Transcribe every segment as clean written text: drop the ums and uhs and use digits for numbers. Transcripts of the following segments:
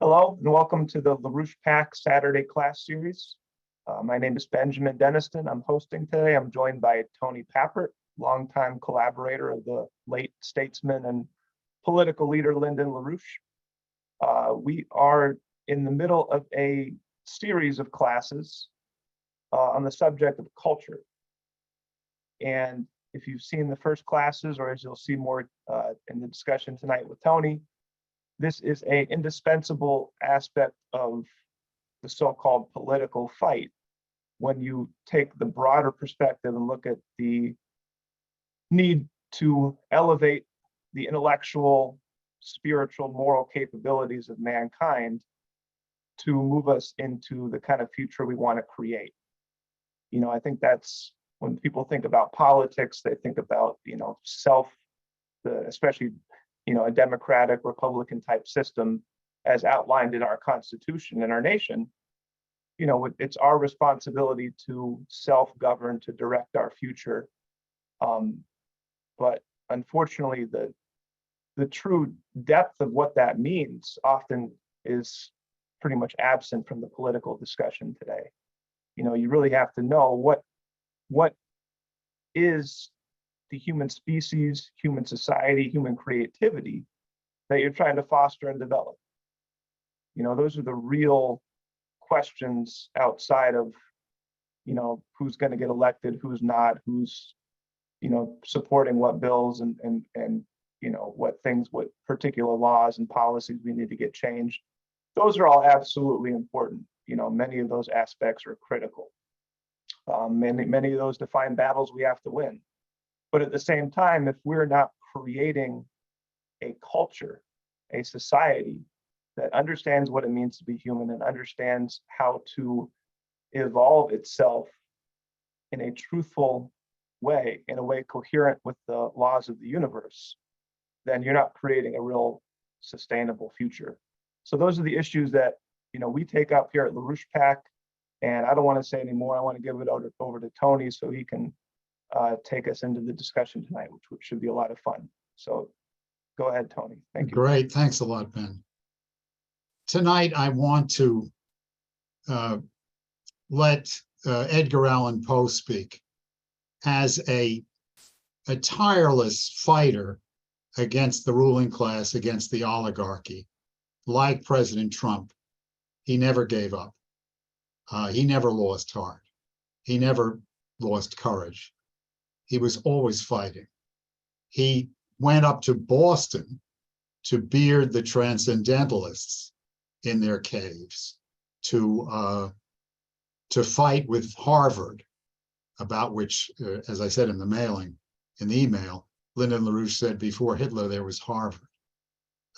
Hello and welcome to the LaRouchePAC Saturday class series. My name is Benjamin Deniston. I'm hosting today. I'm joined by Tony Papert, longtime collaborator of the late statesman and political leader Lyndon LaRouche. We are in the middle of a series of classes on the subject of culture. And if you've seen the first classes, or as you'll see more in the discussion tonight with Tony, this is an indispensable aspect of the so-called political fight. When you take the broader perspective and look at the need to elevate the intellectual, spiritual, moral capabilities of mankind to move us into the kind of future we want to create. You know, I think that's when people think about politics, they think about, especially a democratic Republican type system as outlined in our Constitution and our nation. It's our responsibility to self-govern, to direct our future. But unfortunately, the true depth of what that means often is pretty much absent from the political discussion today. You really have to know what is the human species, human society, human creativity that you're trying to foster and develop. Those are the real questions outside of, who's going to get elected, who's not, who's, supporting what bills and what particular laws and policies we need to get changed. Those are all absolutely important. Many of those aspects are critical. Many of those define battles we have to win. But at the same time, if we're not creating a culture, a society that understands what it means to be human and understands how to evolve itself in a truthful way, in a way coherent with the laws of the universe, then you're not creating a real sustainable future. So those are the issues that we take up here at LaRouchePAC. And I don't want to say any more. I want to give it over to Tony so he can take us into the discussion tonight, which should be a lot of fun. So go ahead, Tony. Thank you. Great. Thanks a lot, Ben. Tonight, I want to let Edgar Allan Poe speak as a tireless fighter against the ruling class, against the oligarchy. Like President Trump, he never gave up. He never lost heart. He never lost courage. He was always fighting. He went up to Boston to beard the transcendentalists in their caves, to fight with Harvard, about which, as I said in the email, Lyndon LaRouche said before Hitler there was Harvard.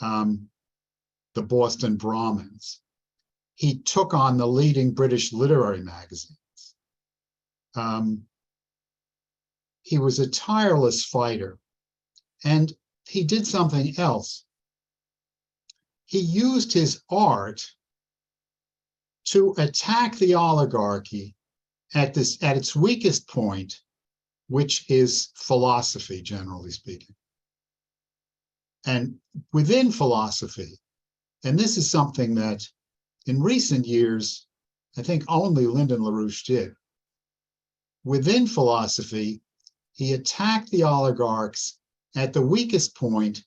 The Boston Brahmins. He took on the leading British literary magazines. He was a tireless fighter, and he did something else. He used his art to attack the oligarchy at its weakest point, which is philosophy, generally speaking. And within philosophy, and this is something that in recent years, I think only Lyndon LaRouche did. Within philosophy, he attacked the oligarchs at the weakest point,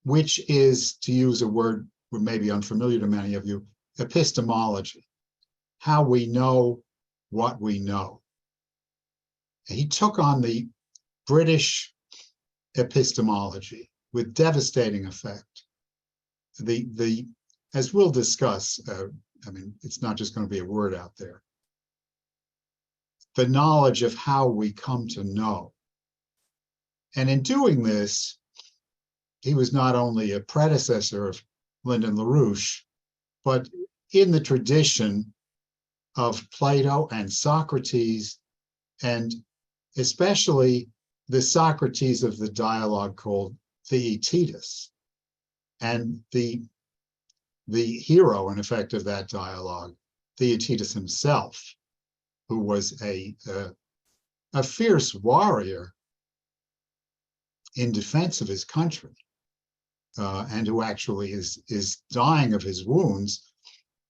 which is, to use a word that may be unfamiliar to many of you, epistemology, how we know what we know. He took on the British epistemology with devastating effect. As we'll discuss, it's not just going to be a word out there. The knowledge of how we come to know. And in doing this, he was not only a predecessor of Lyndon LaRouche, but in the tradition of Plato and Socrates, and especially the Socrates of the dialogue called Theaetetus. And the hero, in effect, of that dialogue, Theaetetus himself, who was a fierce warrior in defense of his country, and who actually is dying of his wounds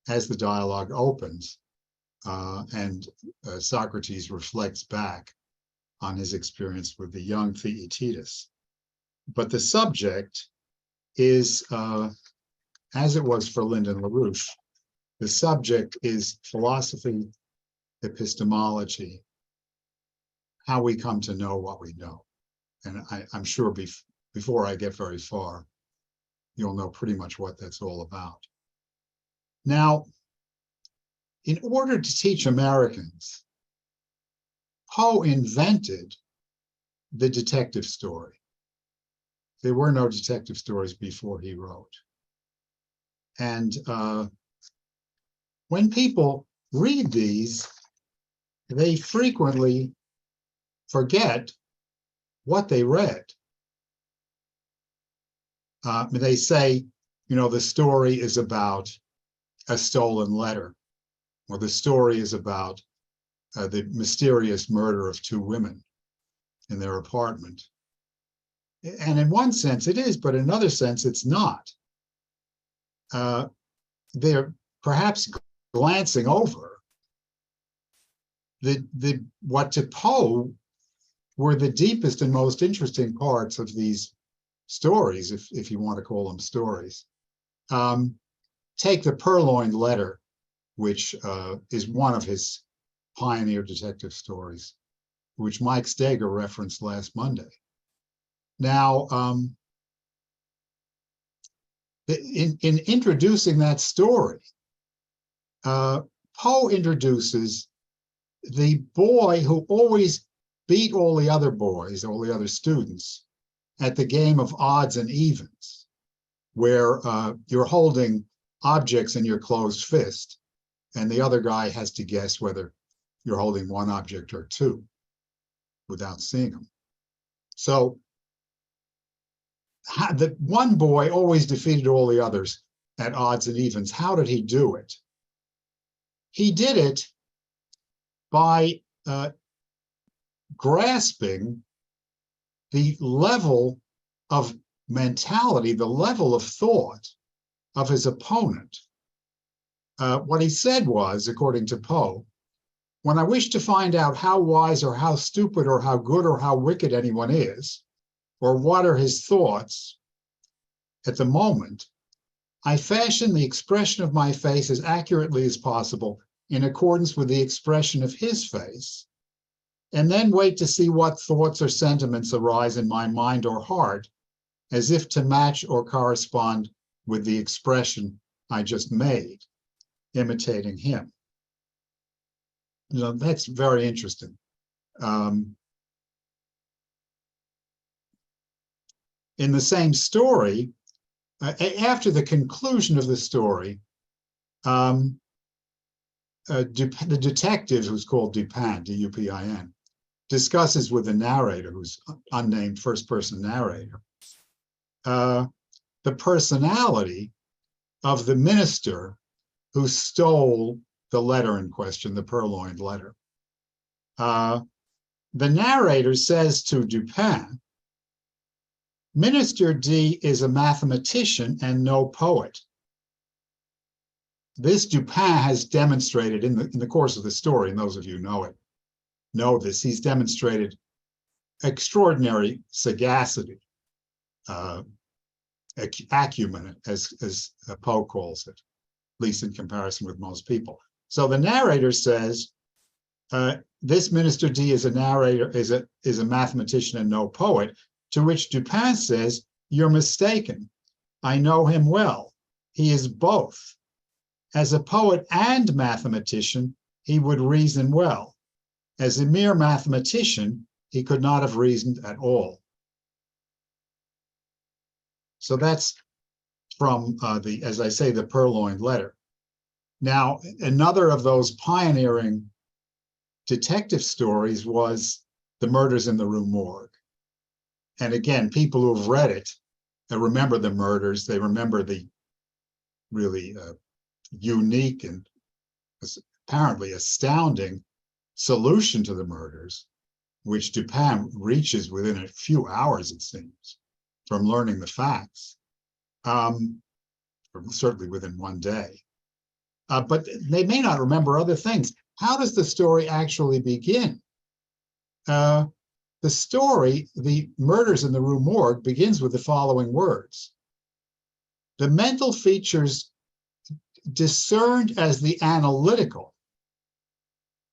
as the dialogue opens, and Socrates reflects back on his experience with the young Theaetetus. But the subject is, as it was for Lyndon LaRouche, the subject is philosophy, epistemology, how we come to know what we know. And I'm sure before I get very far, you'll know pretty much what that's all about. Now, in order to teach Americans, Poe invented the detective story. There were no detective stories before he wrote. And when people read these, they frequently forget what they read. They say, the story is about a stolen letter, or the story is about the mysterious murder of two women in their apartment. And in one sense it is, but in another sense it's not. They're perhaps glancing over what to Poe were the deepest and most interesting parts of these stories, if you want to call them stories. Take the Purloined Letter, which is one of his pioneer detective stories, which Mike Steger referenced last Monday. Now, in introducing that story, Poe introduces the boy who always beat all the other boys, all the other students, at the game of odds and evens, where you're holding objects in your closed fist, and the other guy has to guess whether you're holding one object or two without seeing them. So the one boy always defeated all the others at odds and evens. How did he do it? He did it by grasping the level of mentality, the level of thought of his opponent. What he said was, according to Poe, when I wish to find out how wise or how stupid or how good or how wicked anyone is, or what are his thoughts at the moment, I fashion the expression of my face as accurately as possible in accordance with the expression of his face, and then wait to see what thoughts or sentiments arise in my mind or heart, as if to match or correspond with the expression I just made, imitating him. That's very interesting. In the same story, after the conclusion of the story, the detective, who's called Dupin, D-U-P-I-N, discusses with the narrator, who's unnamed first-person narrator, the personality of the minister who stole the letter in question, the Purloined Letter. The narrator says to Dupin, Minister D is a mathematician and no poet. This Dupin has demonstrated in the course of the story, and those of you who know this, he's demonstrated extraordinary sagacity, acumen, as Poe calls it, at least in comparison with most people. So the narrator says, this Minister D is a mathematician and no poet, to which Dupin says, you're mistaken. I know him well. He is both. As a poet and mathematician, he would reason well. As a mere mathematician, he could not have reasoned at all. So that's from as I say, the Purloined Letter. Now, another of those pioneering detective stories was The Murders in the Rue Morgue. And again, people who have read it remember the murders. They remember the really unique and apparently astounding solution to the murders, which Dupin reaches within a few hours, it seems, from learning the facts. or certainly within one day. But they may not remember other things. How does the story actually begin? The story, The Murders in the Rue Morgue, begins with the following words. The mental features discerned as the analytical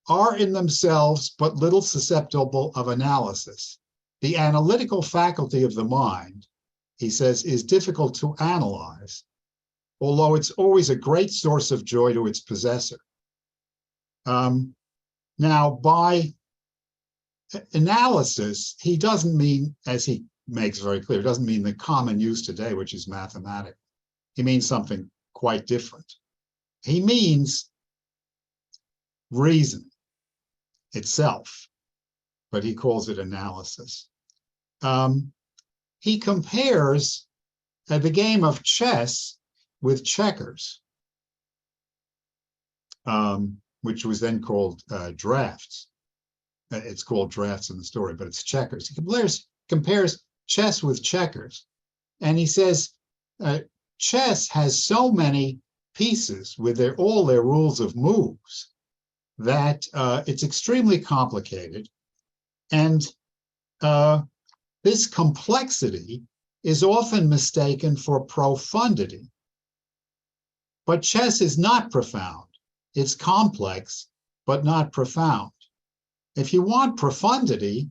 are in themselves but little susceptible of analysis. The analytical faculty of the mind, he says, is difficult to analyze, although it's always a great source of joy to its possessor. Now, by analysis, he doesn't mean, as he makes very clear, doesn't mean the common use today, which is mathematics. He means something quite different. He means reason itself, but he calls it analysis. He compares the game of chess with checkers, which was then called drafts. It's called drafts in the story, but it's checkers. He compares chess with checkers. And he says, chess has so many pieces with all their rules of moves that it's extremely complicated. And this complexity is often mistaken for profundity. But chess is not profound. It's complex, but not profound. If you want profundity,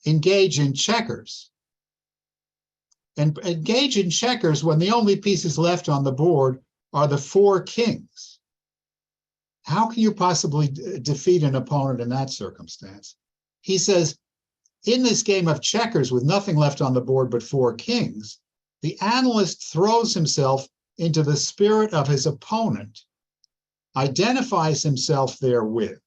engage in checkers. And engage in checkers when the only pieces left on the board are the 4 kings. How can you possibly defeat an opponent in that circumstance? He says, in this game of checkers with nothing left on the board but 4 kings, the analyst throws himself into the spirit of his opponent, identifies himself therewith,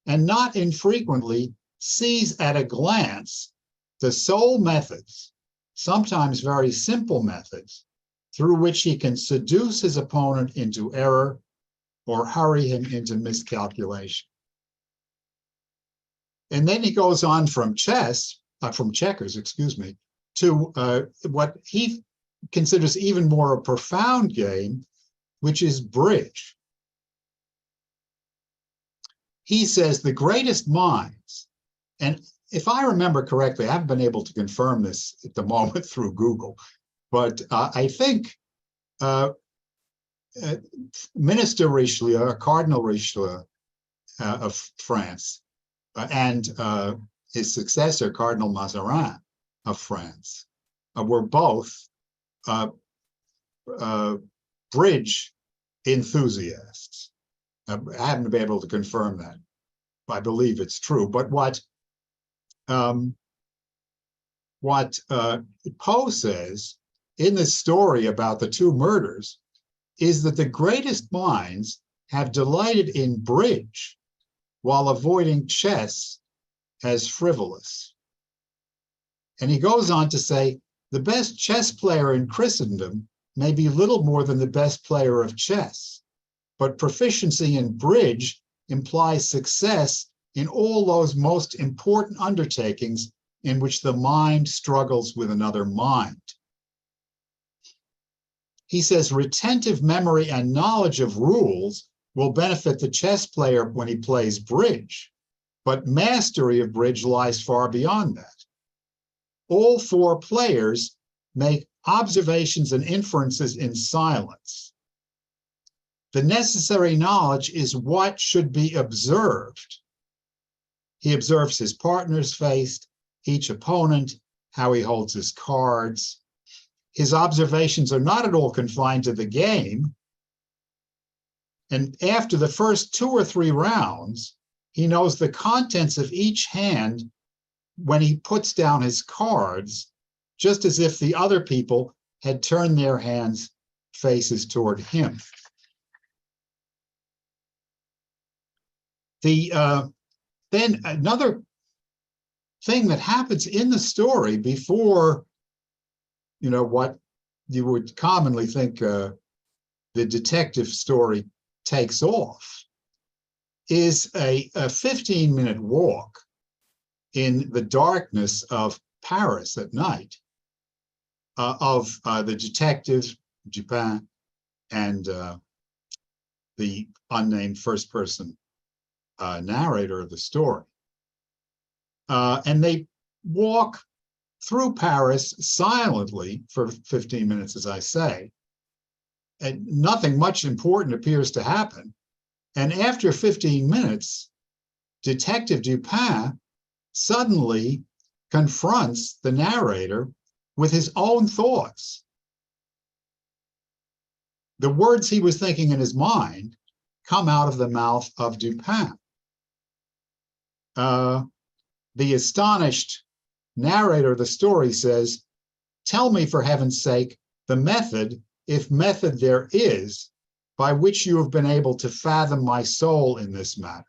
and not infrequently sees at a glance the sole methods, sometimes very simple methods, through which he can seduce his opponent into error or hurry him into miscalculation. And then he goes on from checkers, to what he considers even more a profound game, which is bridge. He says the greatest minds, and if I remember correctly, I haven't been able to confirm this at the moment through Google, but I think Minister Richelieu, Cardinal Richelieu of France, and his successor, Cardinal Mazarin of France, were both bridge enthusiasts. I haven't been able to confirm that. I believe it's true. But what Poe says in this story about the 2 murders is that the greatest minds have delighted in bridge while avoiding chess as frivolous. And he goes on to say, the best chess player in Christendom may be little more than the best player of chess, but proficiency in bridge implies success in all those most important undertakings in which the mind struggles with another mind. He says retentive memory and knowledge of rules will benefit the chess player when he plays bridge, but mastery of bridge lies far beyond that. All 4 players make observations and inferences in silence. The necessary knowledge is what should be observed. He observes his partner's face, each opponent, how he holds his cards. His observations are not at all confined to the game. And after the first 2 or 3 rounds, he knows the contents of each hand when he puts down his cards, just as if the other people had turned their hands faces toward him. Then another thing that happens in the story before, what you would commonly think the detective story takes off, is a 15-minute walk in the darkness of Paris at night. of the detective, Dupin, and the unnamed first-person narrator of the story. And they walk through Paris silently for 15 minutes, as I say, and nothing much important appears to happen. And after 15 minutes, Detective Dupin suddenly confronts the narrator with his own thoughts. The words he was thinking in his mind come out of the mouth of Dupin. The astonished narrator of the story says, "Tell me, for heaven's sake, the method, if method there is, by which you have been able to fathom my soul in this matter."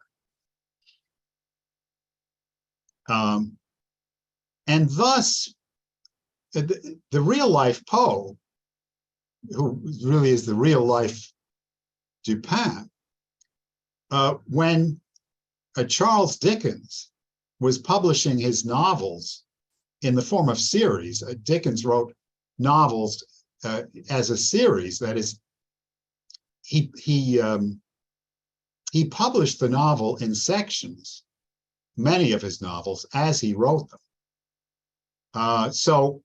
And thus, the real-life Poe, who really is the real-life Dupin, when Charles Dickens was publishing his novels in the form of series, Dickens wrote novels as a series. That is, he published the novel in sections, many of his novels, as he wrote them. So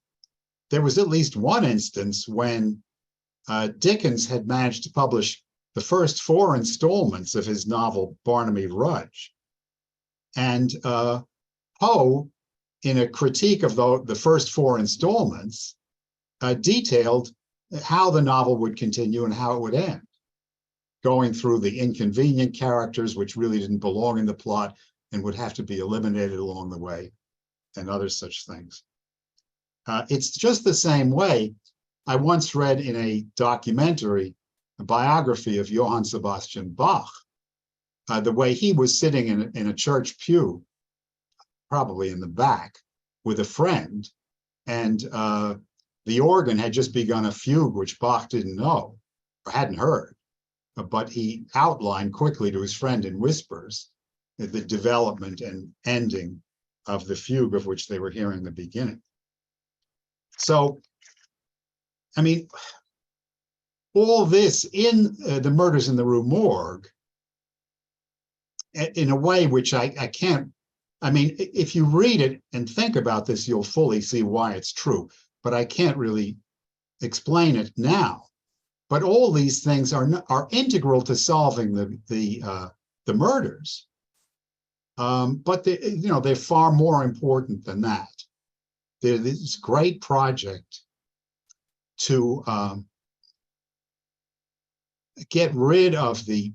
there was at least one instance when Dickens had managed to publish the first 4 installments of his novel Barnaby Rudge. And Poe, in a critique of the first 4 installments, detailed how the novel would continue and how it would end, going through the inconvenient characters which really didn't belong in the plot and would have to be eliminated along the way, and other such things. It's just the same way. I once read in a documentary a biography of Johann Sebastian Bach, the way he was sitting in a church pew, probably in the back, with a friend, and the organ had just begun a fugue which Bach didn't know or hadn't heard, but he outlined quickly to his friend in whispers the development and ending of the fugue of which they were hearing the beginning. So, I mean, all this in The Murders in the Rue Morgue, in a way which I can't, I mean, if you read it and think about this, you'll fully see why it's true, but I can't really explain it now. But all these things are integral to solving the murders. But they're far more important than that. There's this great project to get rid of the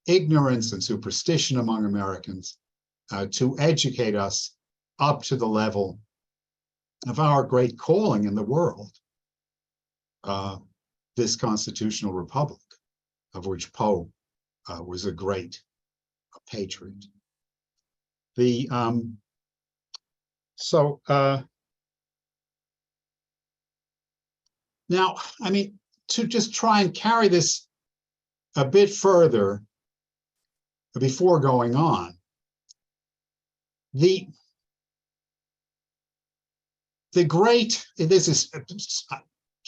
ignorance and superstition among Americans, to educate us up to the level of our great calling in the world, this constitutional republic, of which Poe was a great patriot. Now, I mean, to just try and carry this a bit further before going on, the great, this is,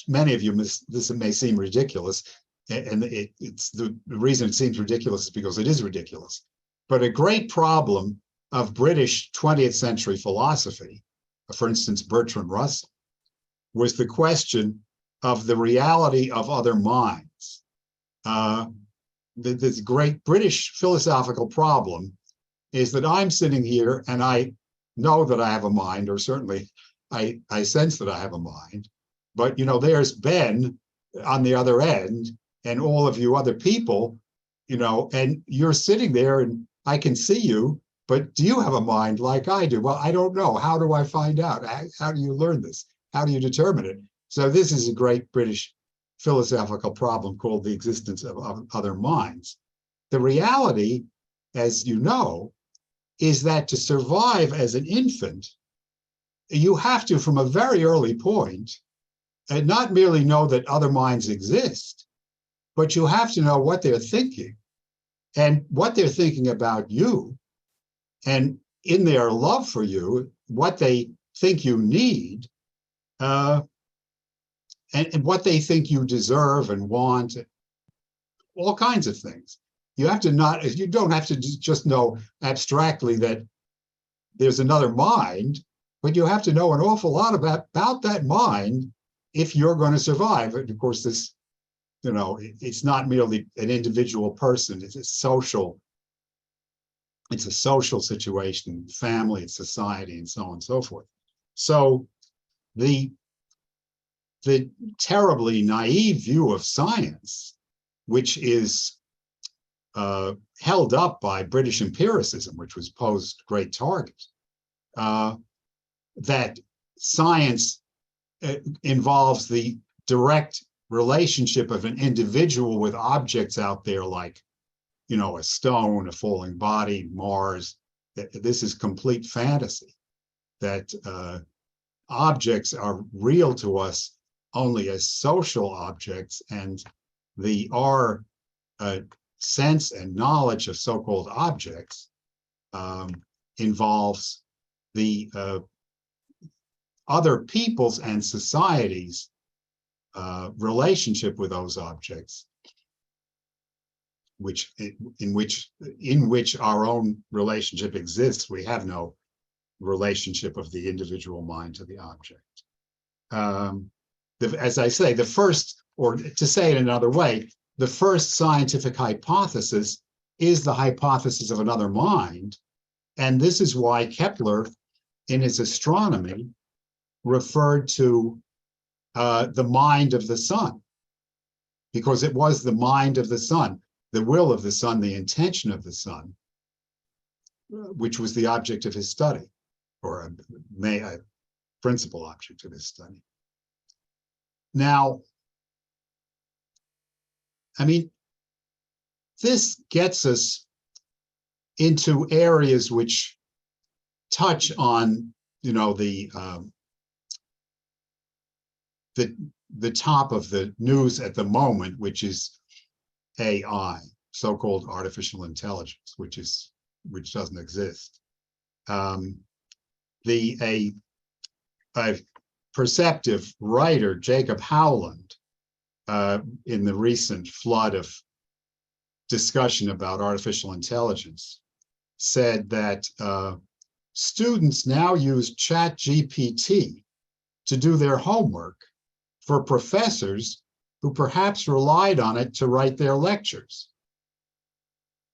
many of you, this may seem ridiculous, and it's the reason it seems ridiculous is because it is ridiculous, but a great problem of British 20th century philosophy, for instance, Bertrand Russell, was the question of the reality of other minds. This great British philosophical problem is that I'm sitting here and I know that I have a mind, or certainly I sense that I have a mind, but there's Ben on the other end and all of you other people, and you're sitting there and I can see you, but do you have a mind like I do? Well, I don't know. How do I find out? How do you learn this? How do you determine it? So this is a great British philosophical problem called the existence of other minds. The reality, as you know, is that to survive as an infant, you have to, from a very early point, not merely know that other minds exist, but you have to know what they're thinking and what they're thinking about you, and in their love for you, what they think you need, and what they think you deserve and want, all kinds of things. You don't have to just know abstractly that there's another mind, but you have to know an awful lot about that mind if you're going to survive. And of course, this, it's not merely an individual person, it's a social situation, family, society, and so on and so forth. So the terribly naive view of science, which is held up by British empiricism, which was Poe's great target, that science involves the direct relationship of an individual with objects out there like, a stone, a falling body, Mars. This is complete fantasy, that objects are real to us only as social objects, and our sense and knowledge of so-called objects involves the other people's and societies' relationship with those objects, in which our own relationship exists. We have no relationship of the individual mind to the object. As I say, the first, or to say it another way, the first scientific hypothesis is the hypothesis of another mind. And this is why Kepler, in his astronomy, referred to the mind of the sun, because it was the mind of the sun, the will of the sun, the intention of the sun, which was the object of his study, or a principal object of his study. Now, this gets us into areas which touch on, the top of the news at the moment, which is AI, so-called artificial intelligence, which doesn't exist. A perceptive writer, Jacob Howland, in the recent flood of discussion about artificial intelligence, said that students now use ChatGPT to do their homework for professors who perhaps relied on it to write their lectures.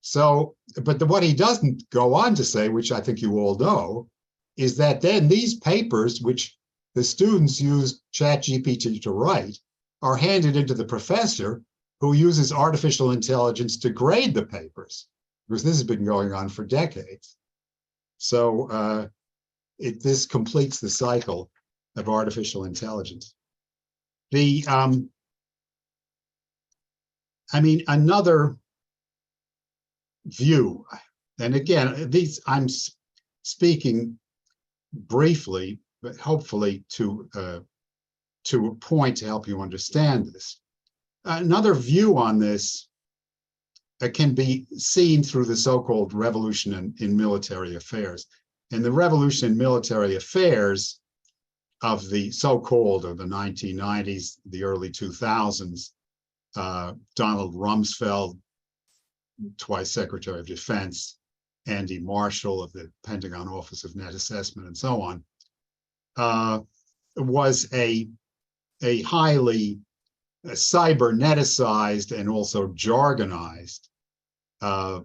So, but what he doesn't go on to say, which I think you all know, is that then these papers, which the students use ChatGPT to write, are handed into the professor, who uses artificial intelligence to grade the papers, because this has been going on for decades. So this completes the cycle of artificial intelligence. Another view, and again, I'm speaking briefly, but hopefully to a point to help you understand this. Another view on this can be seen through the so-called revolution in military affairs. In the revolution in military affairs of the so-called, of the 1990s, the early 2000s, Donald Rumsfeld, twice Secretary of Defense, Andy Marshall of the Pentagon Office of Net Assessment, and so on, was a highly cyberneticized and also jargonized a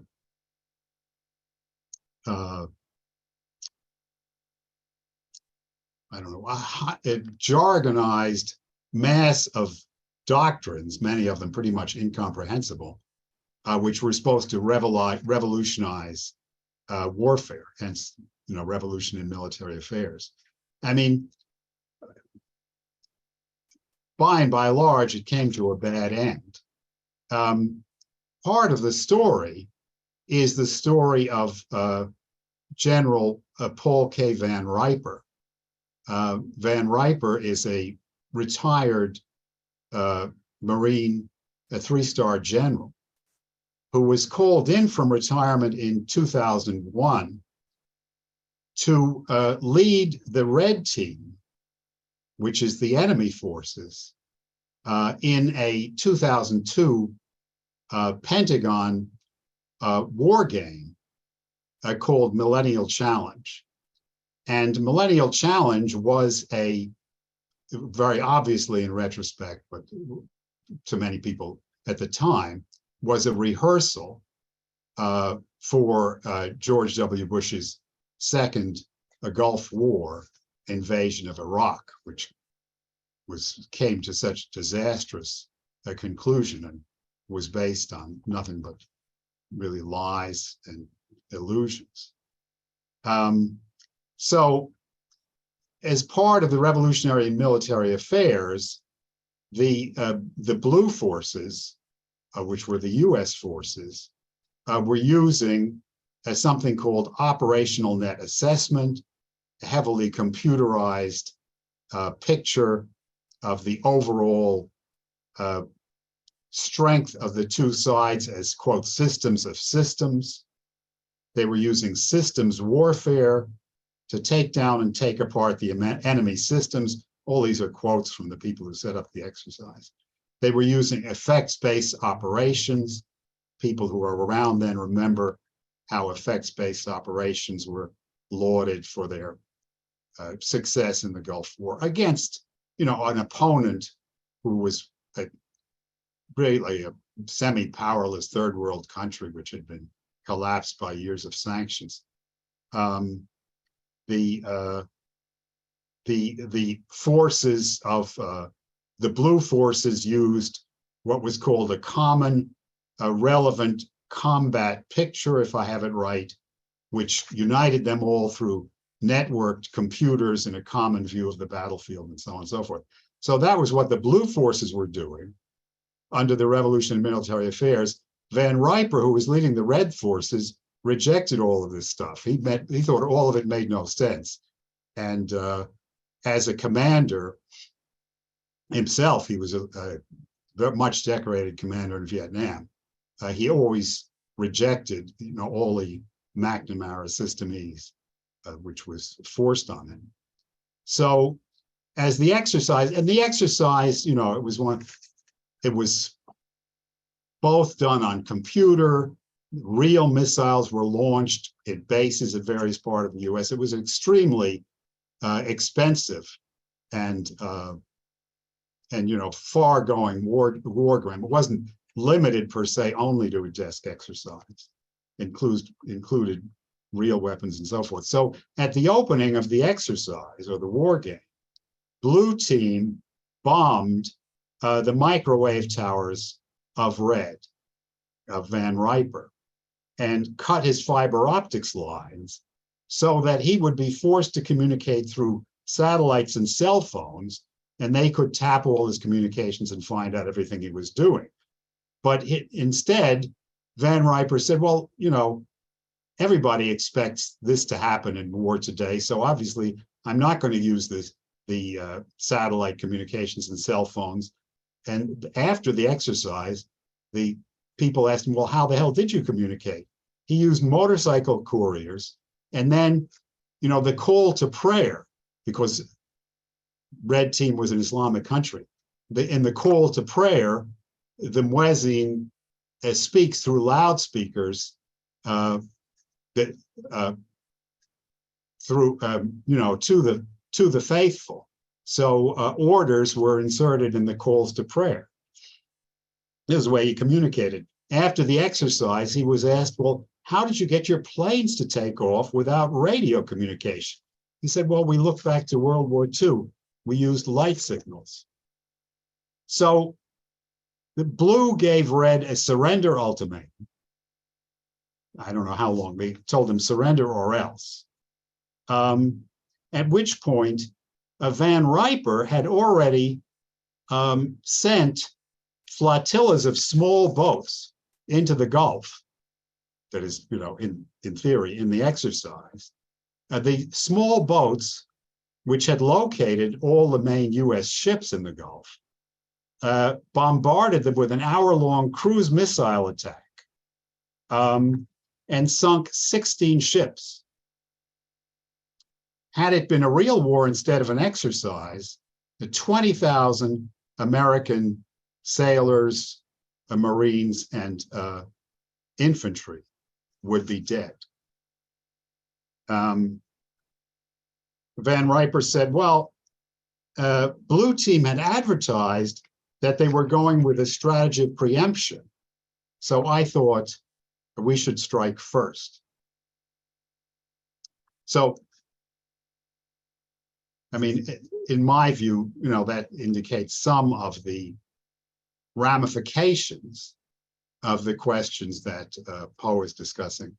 jargonized mass of doctrines, many of them pretty much incomprehensible, which were supposed to revolutionize warfare, hence, revolution in military affairs. By and by large, it came to a bad end. Part of the story is the story of General Paul K. Van Riper. Van Riper is a retired Marine, a three-star general, who was called in from retirement in 2001 to lead the Red Team, which is the enemy forces, in a 2002 Pentagon war game called Millennial Challenge. And Millennial Challenge was very obviously in retrospect, but to many people at the time, was a rehearsal for George W. Bush's second Gulf War invasion of Iraq, which came to such disastrous a conclusion and was based on nothing but really lies and illusions. So as part of the revolutionary military affairs, the blue forces, which were the US forces, were using something called operational net assessment, a heavily computerized picture of the overall strength of the two sides as, quote, systems of systems. They were using systems warfare to take down and take apart the enemy systems. All these are quotes from the people who set up the exercise. They were using effects-based operations. People who are around then remember how effects-based operations were lauded for their success in the Gulf War against, an opponent who was really a semi-powerless third world country, which had been collapsed by years of sanctions. The forces of the blue forces used what was called a common relevant combat picture, if I have it right, which united them all through networked computers in a common view of the battlefield and so on and so forth. So that was what the blue forces were doing under the Revolution in Military Affairs. Van Riper, who was leading the red forces, rejected all of this stuff. He thought all of it made no sense. And as a commander himself, he was a very much decorated commander in Vietnam. He always rejected, all the McNamara systems, which was forced on him. So, as the exercise, it was both done on computer. Real missiles were launched at bases at various parts of the U.S. It was extremely expensive and far-going wargram. It wasn't limited per se only to a desk exercise. Included real weapons and so forth. So at the opening of the exercise or the war game, blue team bombed the microwave towers of Van Riper, and cut his fiber optics lines so that he would be forced to communicate through satellites and cell phones, and they could tap all his communications and find out everything he was doing. But instead, Van Riper said, well, everybody expects this to happen in war today, so obviously I'm not going to use the satellite communications and cell phones. And after the exercise, the people asked him, well, how the hell did you communicate? He used motorcycle couriers, and then, the call to prayer, because red team was an Islamic country. In the call to prayer, the muezzin speaks through loudspeakers to the faithful. So orders were inserted in the calls to prayer. This is the way he communicated. After the exercise, he was asked, well, how did you get your planes to take off without radio communication? He said, well, we look back to World War II. We used light signals. So the blue gave red a surrender ultimatum. I don't know how long. They told him surrender or else. At which point, Van Riper had already sent flotillas of small boats into the Gulf. That is, in theory, in the exercise. The small boats, which had located all the main US ships in the Gulf, bombarded them with an hour-long cruise missile attack and sunk 16 ships. Had it been a real war instead of an exercise, the 20,000 American sailors, Marines, and infantry would be dead. Van Riper said, well, Blue Team had advertised that they were going with a strategy of preemption. So I thought we should strike first. So, I mean, in my view, that indicates some of the ramifications of the questions that Poe is discussing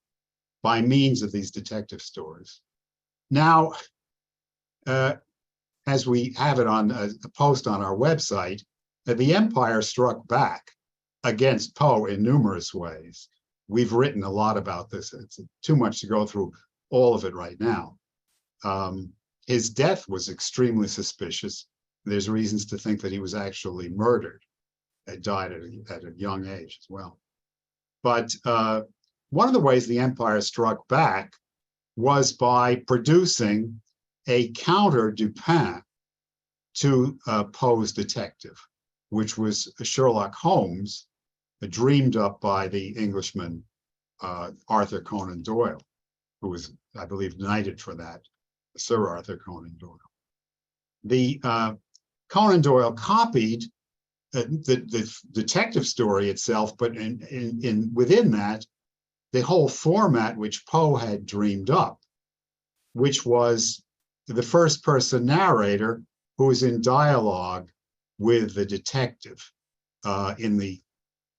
by means of these detective stories. Now, as we have it on a post on our website, the Empire struck back against Poe in numerous ways. We've written a lot about this. It's too much to go through all of it right now. His death was extremely suspicious. There's reasons to think that he was actually murdered. He died at a young age as well. But one of the ways the Empire struck back was by producing a counter Dupin to Poe's detective, which was Sherlock Holmes, dreamed up by the Englishman Arthur Conan Doyle, who was, I believe, knighted for that, Sir Arthur Conan Doyle. The Conan Doyle copied the detective story itself, but within that, the whole format which Poe had dreamed up, which was the first-person narrator who is in dialogue with the detective.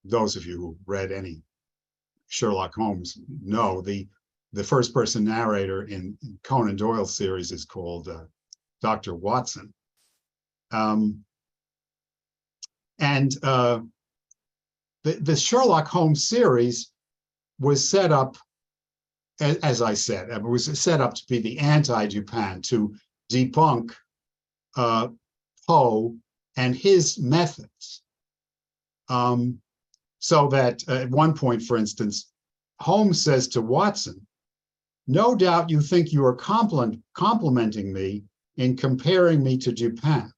Those of you who read any Sherlock Holmes know the first-person narrator in Conan Doyle's series is called Dr. Watson. The Sherlock Holmes series was set up, as I said, it was set up to be the anti-Dupin, to debunk Poe and his methods. So that at one point, for instance, Holmes says to Watson, "No doubt you think you are complimenting me in comparing me to Dupin.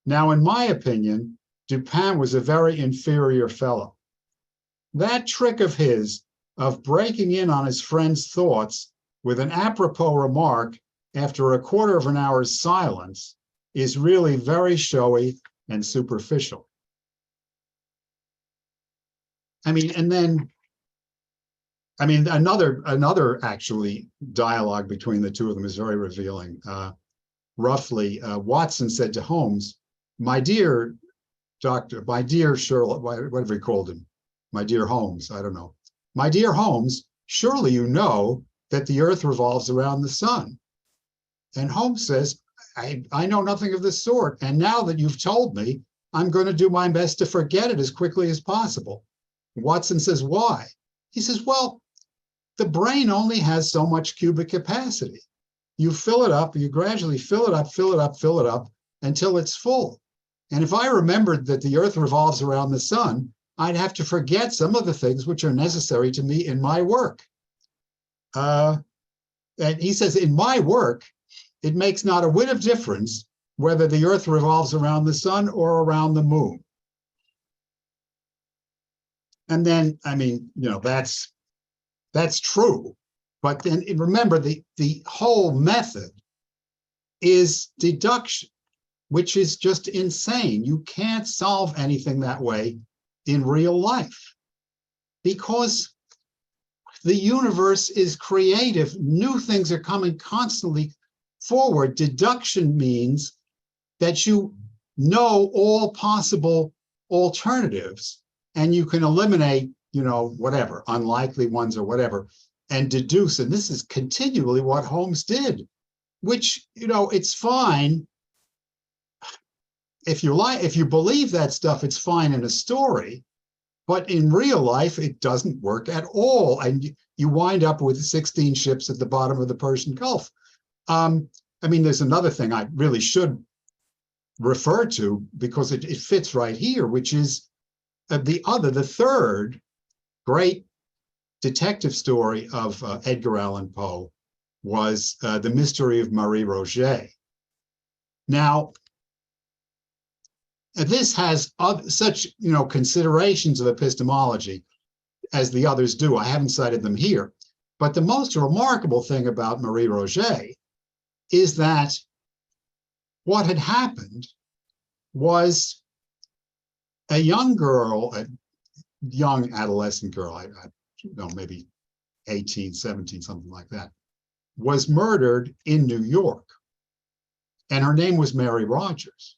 Now, in my opinion, Dupin was a very inferior fellow. That trick of his of breaking in on his friend's thoughts with an apropos remark after a quarter of an hour's silence is really very showy and superficial." Another actually dialogue between the two of them is very revealing. Roughly, Watson said to Holmes, "My dear doctor, my dear Sherlock," whatever he called him, "my dear Holmes," I don't know. "My dear Holmes, surely you know that the earth revolves around the sun." And Holmes says, I know nothing of the sort. And now that you've told me, I'm going to do my best to forget it as quickly as possible. Watson says, "Why?" He says, "Well, the brain only has so much cubic capacity. You fill it up, you gradually fill it up until it's full. And if I remembered that the earth revolves around the sun, I'd have to forget some of the things which are necessary to me in my work." And he says, "In my work, it makes not a whit of difference whether the earth revolves around the sun or around the moon." And then, that's true. But then remember, the whole method is deduction, which is just insane. You can't solve anything that way in real life because the universe is creative. New things are coming constantly forward. Deduction means that you know all possible alternatives and you can eliminate, whatever, unlikely ones or whatever, and deduce. And this is continually what Holmes did, which, it's fine. If you believe that stuff, it's fine in a story, but in real life, it doesn't work at all. And you wind up with 16 ships at the bottom of the Persian Gulf. There's another thing I really should refer to because it fits right here, which is the third great detective story of Edgar Allan Poe was The Mystery of Marie Roget. Now, this has such, considerations of epistemology as the others do. I haven't cited them here. But the most remarkable thing about Marie Roget is that what had happened was a young girl, a young adolescent girl, I don't know, maybe 18, 17, something like that, was murdered in New York. And her name was Mary Rogers.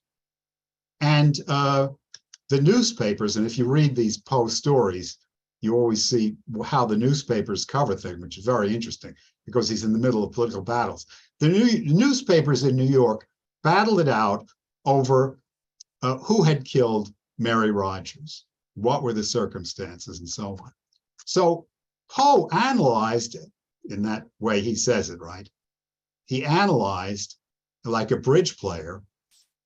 And the newspapers, and if you read these Poe stories, you always see how the newspapers cover things, which is very interesting because he's in the middle of political battles. The newspapers in New York battled it out over who had killed Mary Rogers, what were the circumstances, and so on. So Poe analyzed it in that way he says it, right? He analyzed, like a bridge player,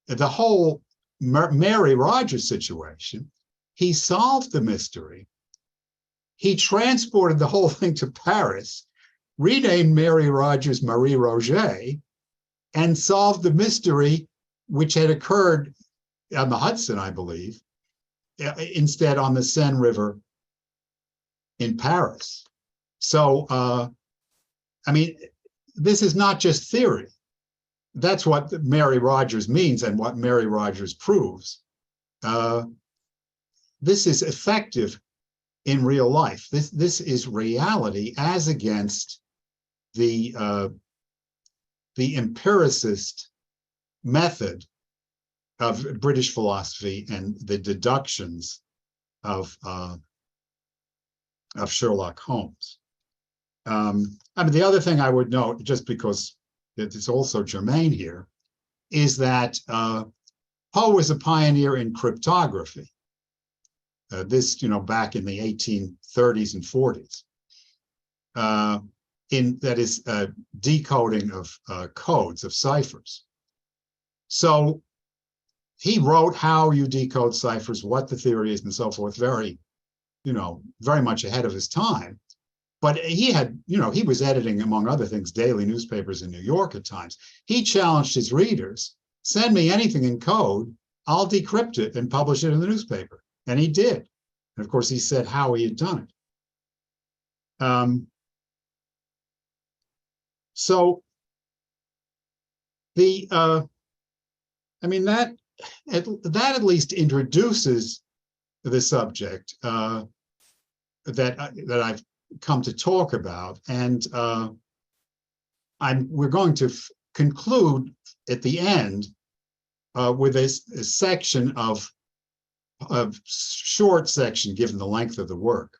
the whole Mary Rogers situation. He solved the mystery. He transported the whole thing to Paris, renamed Mary Rogers Marie Roget, and solved the mystery which had occurred on the Hudson, I believe, instead on the Seine River in Paris. So, I mean, this is not just theory. That's what Mary Rogers means and what Mary Rogers proves. This is effective in real life. This is reality as against the empiricist method of British philosophy and the deductions of Sherlock Holmes. I mean, the other thing I would note, just because it's also germane here, is that Poe was a pioneer in cryptography. This, back in the 1830s and 40s. That is decoding of codes, of ciphers. So he wrote how you decode ciphers, what the theory is, and so forth, very much ahead of his time. But he had, he was editing, among other things, daily newspapers in New York at times. He challenged his readers, send me anything in code, I'll decrypt it and publish it in the newspaper. And he did. And of course, he said how he had done it. So I mean, that at least introduces the subject that I've come to talk about. And we're going to conclude at the end with a section of a short section, given the length of the work,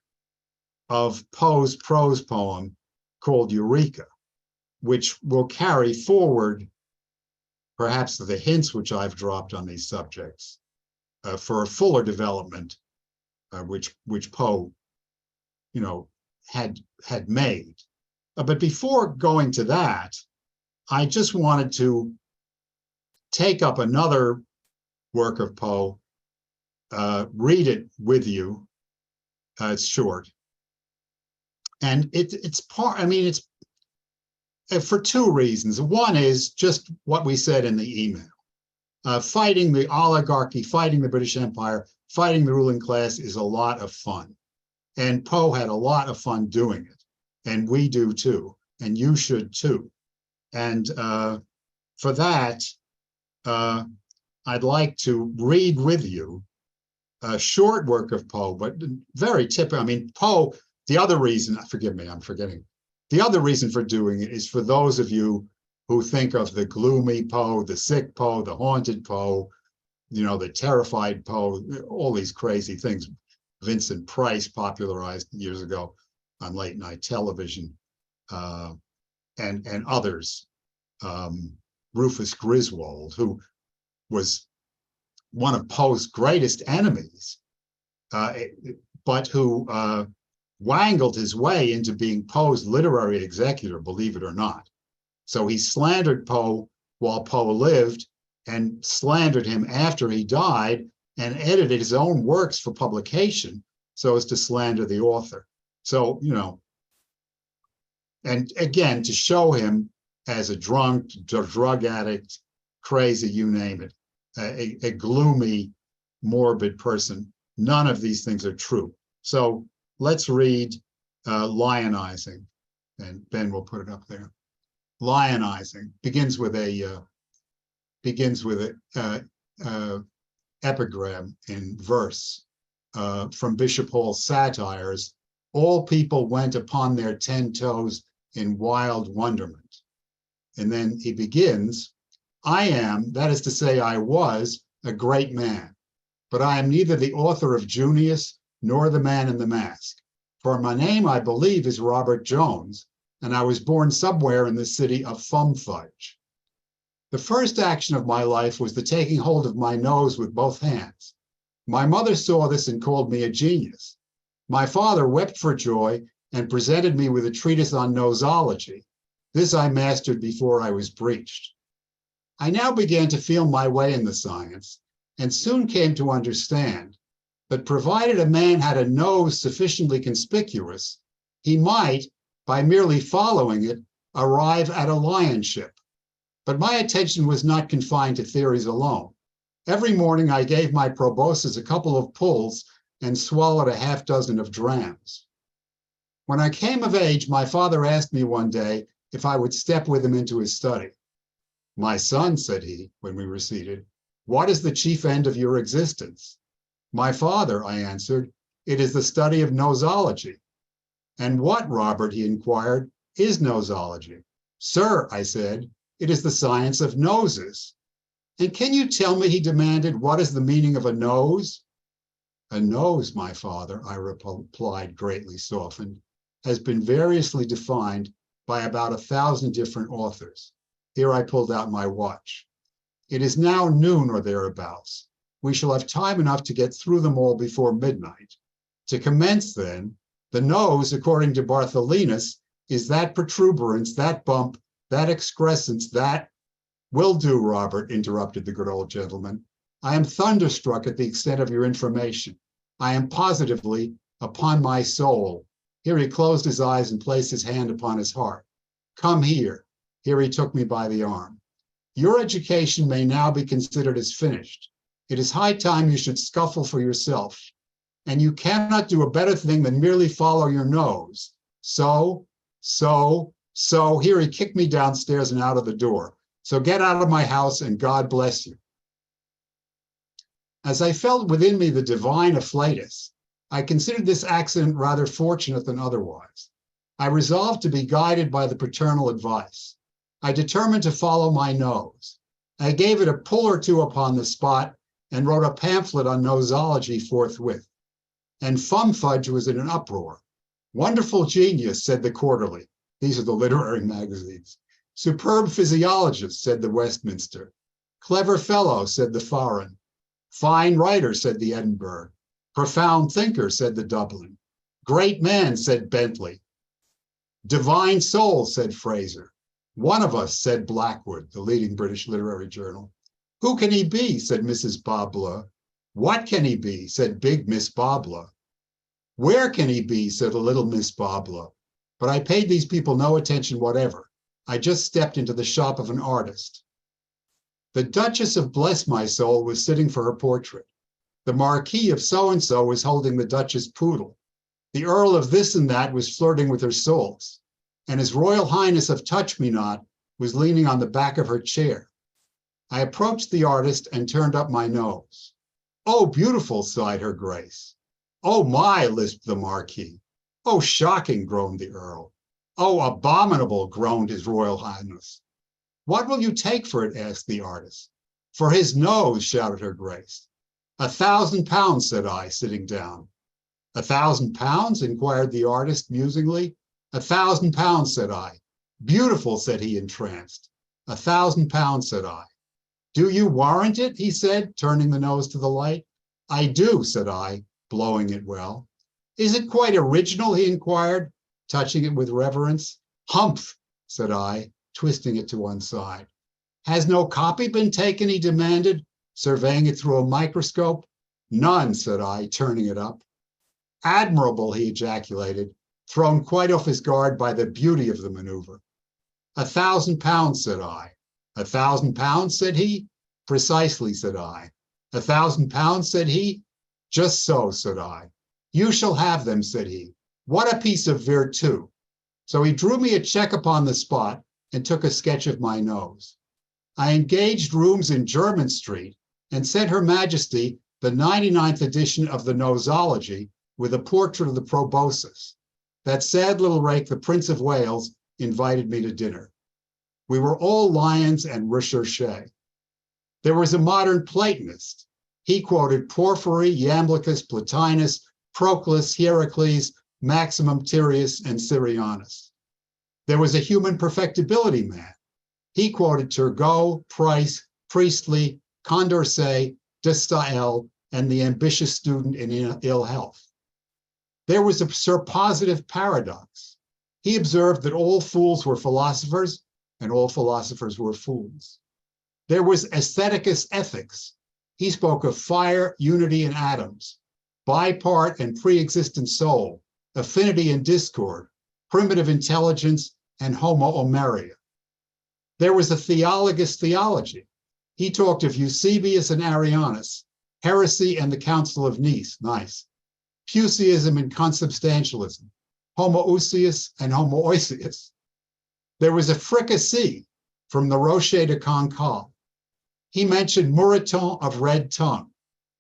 of Poe's prose poem called Eureka, which will carry forward perhaps the hints which I've dropped on these subjects for a fuller development, which Poe, had made. But before going to that, I just wanted to take up another work of Poe, read it with you. It's short, and it's for two reasons. One is just what we said in the email. Fighting the oligarchy, fighting the British Empire, fighting the ruling class is a lot of fun. And Poe had a lot of fun doing it. And we do too. And you should too. And for that, I'd like to read with you a short work of Poe, but very typical. I mean, Poe, the other reason, forgive me, I'm forgetting. The other reason for doing it is for those of you who think of the gloomy Poe, the sick Poe, the haunted Poe, the terrified Poe, all these crazy things. Vincent Price popularized years ago on late night television, and others. Rufus Griswold, who was one of Poe's greatest enemies, but who wangled his way into being Poe's literary executor, believe it or not. So he slandered Poe while Poe lived and slandered him after he died and edited his own works for publication so as to slander the author. So, and again, to show him as a drunk, drug addict, crazy, you name it, a gloomy, morbid person. None of these things are true. So let's read Lionizing, and Ben will put it up there. Lionizing begins with a epigram in verse from Bishop Hall's Satires. All people went upon their 10 toes in wild wonderment. And then he begins, I am, that is to say, I was a great man, but I am neither the author of Junius nor the man in the mask. For my name, I believe, is Robert Jones, and I was born somewhere in the city of Fumfudge. The first action of my life was the taking hold of my nose with both hands. My mother saw this and called me a genius. My father wept for joy and presented me with a treatise on nosology. This I mastered before I was breeched. I now began to feel my way in the science, and soon came to understand that provided a man had a nose sufficiently conspicuous, he might, by merely following it, arrive at a lionship. But my attention was not confined to theories alone. Every morning I gave my proboscis a couple of pulls and swallowed a half dozen of drams. When I came of age, my father asked me one day if I would step with him into his study. My son, said he, when we were seated, what is the chief end of your existence? My father, I answered, it is the study of nosology. And what, Robert, he inquired, is nosology? Sir, I said, it is the science of noses. And can you tell me, he demanded, what is the meaning of a nose? A nose, my father, I replied, greatly softened, has been variously defined by about 1,000 different authors. Here I pulled out my watch. It is now noon or thereabouts. We shall have time enough to get through them all before midnight. To commence then, the nose, according to Bartholinus, is that protuberance, that bump, that excrescence, that... Will do, Robert, interrupted the good old gentleman. I am thunderstruck at the extent of your information. I am positively, upon my soul. Here he closed his eyes and placed his hand upon his heart. Come here. Here he took me by the arm. Your education may now be considered as finished. It is high time you should scuffle for yourself. And you cannot do a better thing than merely follow your nose. So, here he kicked me downstairs and out of the door. So get out of my house and God bless you. As I felt within me the divine afflatus, I considered this accident rather fortunate than otherwise. I resolved to be guided by the paternal advice. I determined to follow my nose. I gave it a pull or two upon the spot and wrote a pamphlet on nosology forthwith. And Fumfudge was in an uproar. Wonderful genius, said the Quarterly. These are the literary magazines. Superb physiologist, said the Westminster. Clever fellow, said the Foreign. Fine writer, said the Edinburgh. Profound thinker, said the Dublin. Great man, said Bentley. Divine soul, said Fraser. One of us, said Blackwood, the leading British literary journal. Who can he be, said Mrs. Bobla. What can he be, said big Miss Bobla. Where can he be, said a little Miss Bobla. But I paid these people no attention whatever. I just stepped into the shop of an artist. The Duchess of Bless My Soul was sitting for her portrait. The Marquis of so-and-so was holding the Duchess poodle. The Earl of this and that was flirting with her souls. And His Royal Highness of Touch-Me-Not was leaning on the back of her chair. I approached the artist and turned up my nose. Oh, beautiful, sighed her grace. Oh, my, lisped the Marquis. Oh, shocking, groaned the Earl. Oh, abominable, groaned His Royal Highness. What will you take for it, asked the artist. For his nose, shouted her grace. 1,000 pounds, said I, sitting down. 1,000 pounds, inquired the artist musingly. 1,000 pounds, said I. Beautiful, said he, entranced. 1,000 pounds, said I. Do you warrant it, he said, turning the nose to the light. I do, said I, blowing it well. Is it quite original, he inquired, touching it with reverence. Humph, said I, twisting it to one side. Has no copy been taken, he demanded, surveying it through a microscope. None, said I, turning it up. Admirable, he ejaculated, thrown quite off his guard by the beauty of the maneuver. 1,000 pounds, said I. 1,000 pounds, said he. Precisely, said I. £1,000, said he. Just so, said I. You shall have them, said he. What a piece of virtu. So he drew me a check upon the spot and took a sketch of my nose. I engaged rooms in Jermyn Street and sent Her Majesty the 99th edition of the Nosology with a portrait of the proboscis. That sad little rake, the Prince of Wales, invited me to dinner. We were all lions and recherche. There was a modern Platonist. He quoted Porphyry, Iamblichus, Plotinus, Proclus, Hierocles, Maximum Tyrius, and Syrianus. There was a human perfectibility man. He quoted Turgot, Price, Priestley, Condorcet, de Staël, and the ambitious student in ill health. There was a surpositive paradox. He observed that all fools were philosophers and all philosophers were fools. There was aestheticus ethics. He spoke of fire, unity, and atoms, bipart and pre-existent soul, affinity and discord, primitive intelligence, and homo homeria. There was a theologous theology. He talked of Eusebius and Arianus, heresy and the Council of Nice, Puseyism and consubstantialism, homoousius and homoousius. There was a fricassee from the Rocher de Cancale. He mentioned moureton of red tongue,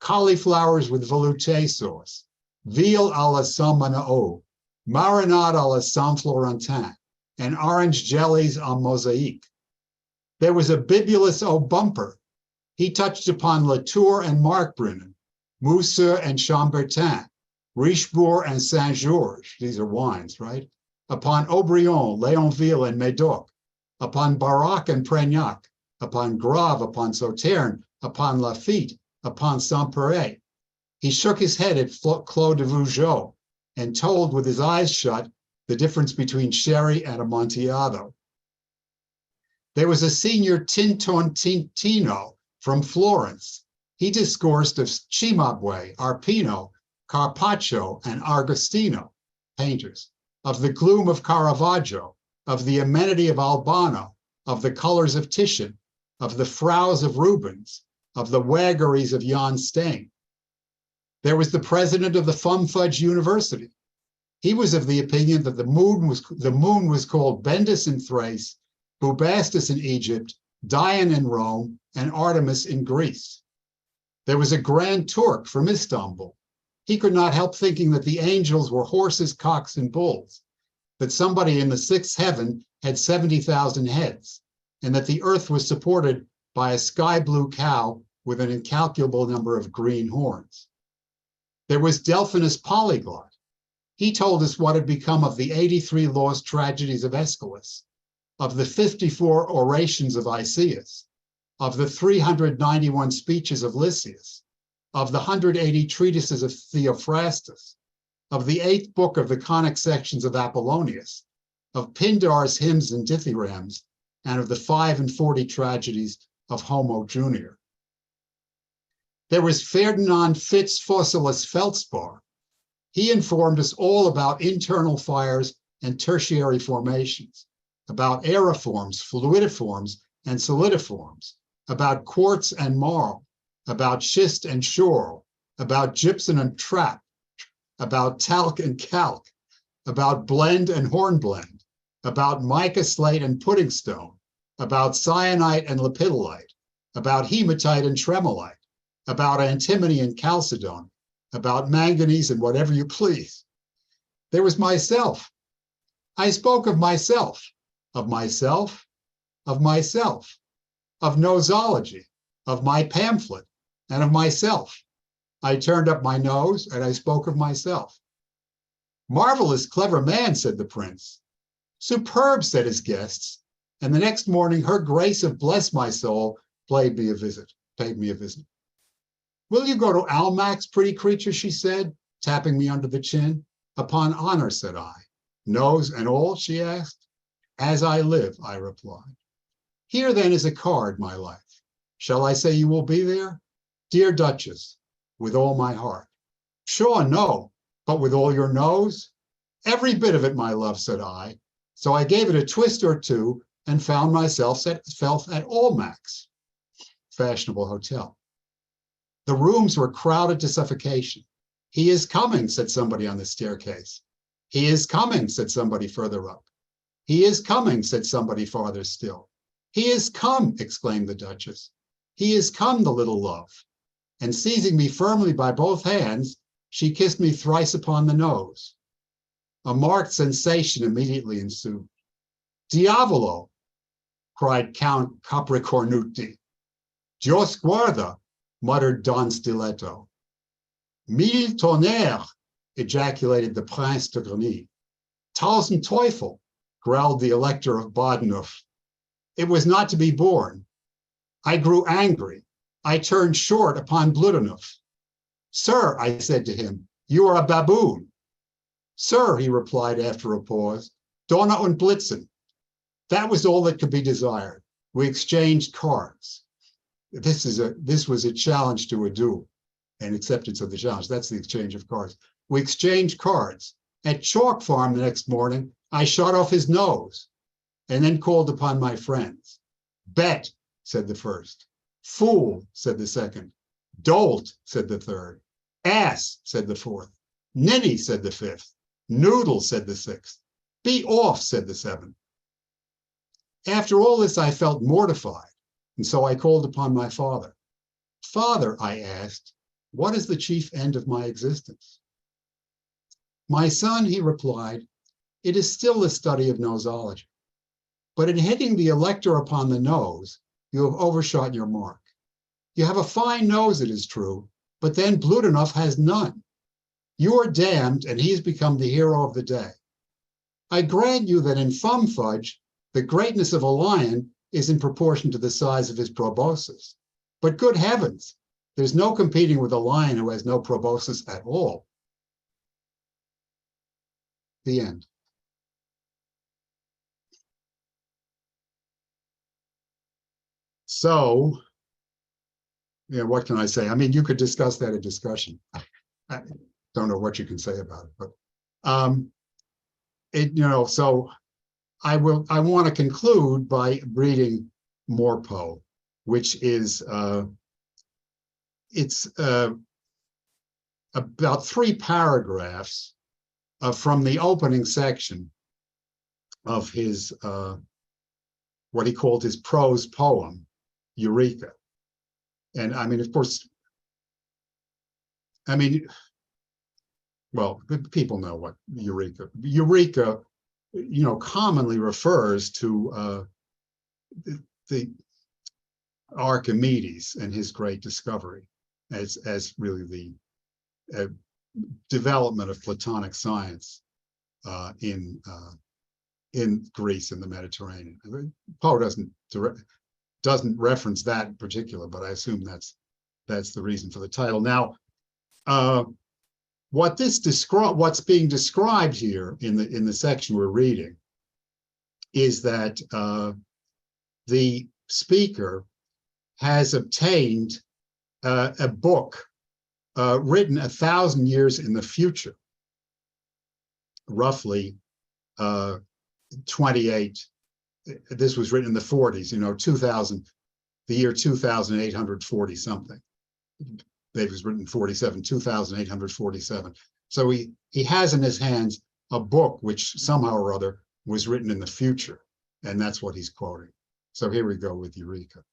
cauliflowers with velouté sauce, veal à la Saint-Manao, marinade à la Saint-Florentin, and orange jellies en mosaïque. There was a bibulus au bumper. He touched upon Latour and Markbrunnen, Mousseux and Chambertin, Richebourg and Saint-Georges, these are wines, right? Upon Aubryon, Léonville, and Médoc, upon Barrac and Prégnac, upon Grave, upon Sauternes, upon Lafitte, upon Saint-Péret. He shook his head at Claude de Vougeot and told with his eyes shut the difference between sherry and Amontillado. There was a senior Tintontino from Florence. He discoursed of Cimabue, Arpino, Carpaccio, and Agostino, painters, of the gloom of Caravaggio, of the amenity of Albano, of the colors of Titian, of the frowns of Rubens, of the waggeries of Jan Steen. There was the president of the Fumfudge University. He was of the opinion that the moon was called Bendis in Thrace, Bubastis in Egypt, Dian in Rome, and Artemis in Greece. There was a Grand Turk from Istanbul. He could not help thinking that the angels were horses, cocks, and bulls, that somebody in the sixth heaven had 70,000 heads, and that the earth was supported by a sky blue cow with an incalculable number of green horns. There was Delphinus Polyglot. He told us what had become of the 83 lost tragedies of Aeschylus, of the 54 orations of Isaeus, of the 391 speeches of Lysias, of the 180 treatises of Theophrastus, of the 8th book of the conic sections of Apollonius, of Pindar's hymns and dithyrambs, and of the 45 tragedies of Homo Junior. There was Ferdinand Fitzfossilis Feldspar. He informed us all about internal fires and tertiary formations, about aeriforms, fluidiforms, and solidiforms, about quartz and marl, about schist and schorl, about gypsum and trap, about talc and calc, about blende and hornblende, about mica slate and pudding stone, about syenite and lepidolite, about hematite and tremolite, about antimony and chalcedony, about manganese and whatever you please. There was myself. I spoke of myself, of myself, of myself, of nosology, of my pamphlet, and of myself. I turned up my nose and I spoke of myself. Marvelous clever man, said the prince. Superb, said his guests. And the next morning, her grace of bless my soul paid me a visit. Will you go to Almack's, pretty creature, she said, tapping me under the chin. Upon honor, said I. Nose and all, she asked. As I live, I replied. Here then is a card, my life. Shall I say you will be there? Dear Duchess, with all my heart. Sure, no, but with all your nose? Every bit of it, my love, said I. So I gave it a twist or two and found myself at Almack's, fashionable hotel. The rooms were crowded to suffocation. "He is coming," said somebody on the staircase. "He is coming," said somebody further up. "He is coming," said somebody farther still. "He is come," exclaimed the Duchess. "He is come, the little love." And seizing me firmly by both hands, she kissed me thrice upon the nose. A marked sensation immediately ensued. "Diavolo!" cried Count Capricornuti. "Dios guarda!" muttered Don Stiletto. "Mille tonnerres!" ejaculated the Prince de Grigny. "Tausend Teufel!" growled the Elector of Badenhof. It was not to be borne. I grew angry. I turned short upon Bludenov. "Sir," I said to him, "you are a baboon." "Sir," he replied after a pause, "Donner und Blitzen." That was all that could be desired. We exchanged cards. This was a challenge to a duel, an acceptance of the challenge. That's the exchange of cards. We exchanged cards. At Chalk Farm the next morning, I shot off his nose and then called upon my friends. "Bet," said the first. "Fool," said the second. "Dolt," said the third. "Ass," said the fourth. "Ninny," said the fifth. "Noodle," said the sixth. "Be off," said the seventh. After all this, I felt mortified, and so I called upon my father. "Father," I asked, "what is the chief end of my existence?" "My son," he replied, "it is still the study of nosology. But in hitting the Elector upon the nose, you have overshot your mark. You have a fine nose, it is true, but then Bludenov has none. You are damned, and he has become the hero of the day. I grant you that in Fumfudge, the greatness of a lion is in proportion to the size of his proboscis. But good heavens, there's no competing with a lion who has no proboscis at all." The end. So, yeah, what can I say? I mean, you could discuss that in discussion. I don't know what you can say about it, but so I want to conclude by reading more Poe, which is it's about 3 paragraphs from the opening section of his what he called his prose poem, Eureka. And I mean, of course, well, people know what Eureka, commonly refers to the Archimedes and his great discovery as really the development of Platonic science in Greece and the Mediterranean. Poe doesn't reference that in particular, but I assume that's the reason for the title. Now, what's being described here in the section we're reading is that the speaker has obtained a book written 1,000 years in the future, roughly 28. This was written in the 40s, 2000, the year 2840 something. It was written in 47, 2847. So he has in his hands a book which somehow or other was written in the future, and that's what he's quoting. So here we go with Eureka.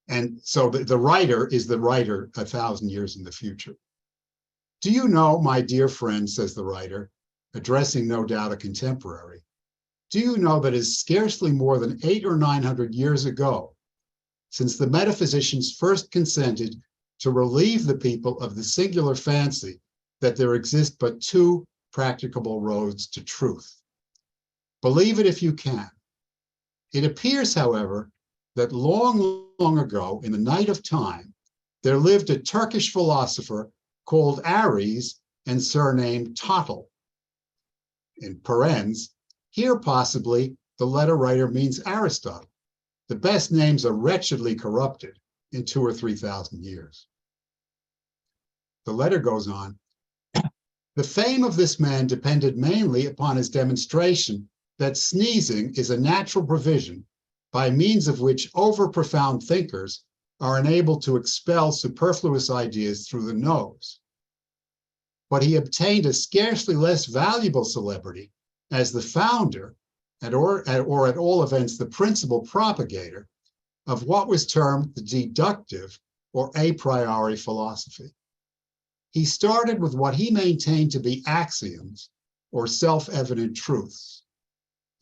And so the writer is the writer 1,000 years in the future. "Do you know, my dear friend," says the writer, addressing no doubt a contemporary, "do you know that it is scarcely more than 800 or 900 years ago since the metaphysicians first consented to relieve the people of the singular fancy that there exist but 2 practicable roads to truth? Believe it if you can. It appears, however, that long, long ago, in the night of time, there lived a Turkish philosopher called Ares and surnamed Tottle." In parens, here possibly the letter writer means Aristotle. The best names are wretchedly corrupted in 2,000 or 3,000 years. The letter goes on. "The fame of this man depended mainly upon his demonstration that sneezing is a natural provision by means of which over-profound thinkers are enabled to expel superfluous ideas through the nose. But he obtained a scarcely less valuable celebrity as the founder, or at all events the principal propagator, of what was termed the deductive or a priori philosophy. He started with what he maintained to be axioms or self-evident truths,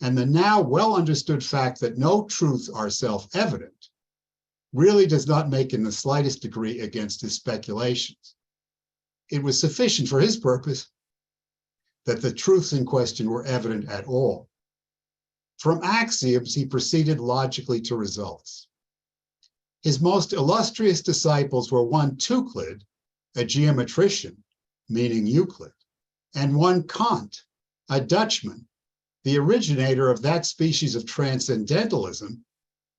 and the now well understood fact that no truths are self-evident really does not make in the slightest degree against his speculations. It was sufficient for his purpose that the truths in question were evident at all. From axioms, he proceeded logically to results. His most illustrious disciples were one Euclid, a geometrician, meaning Euclid, and one Kant, a Dutchman, the originator of that species of transcendentalism,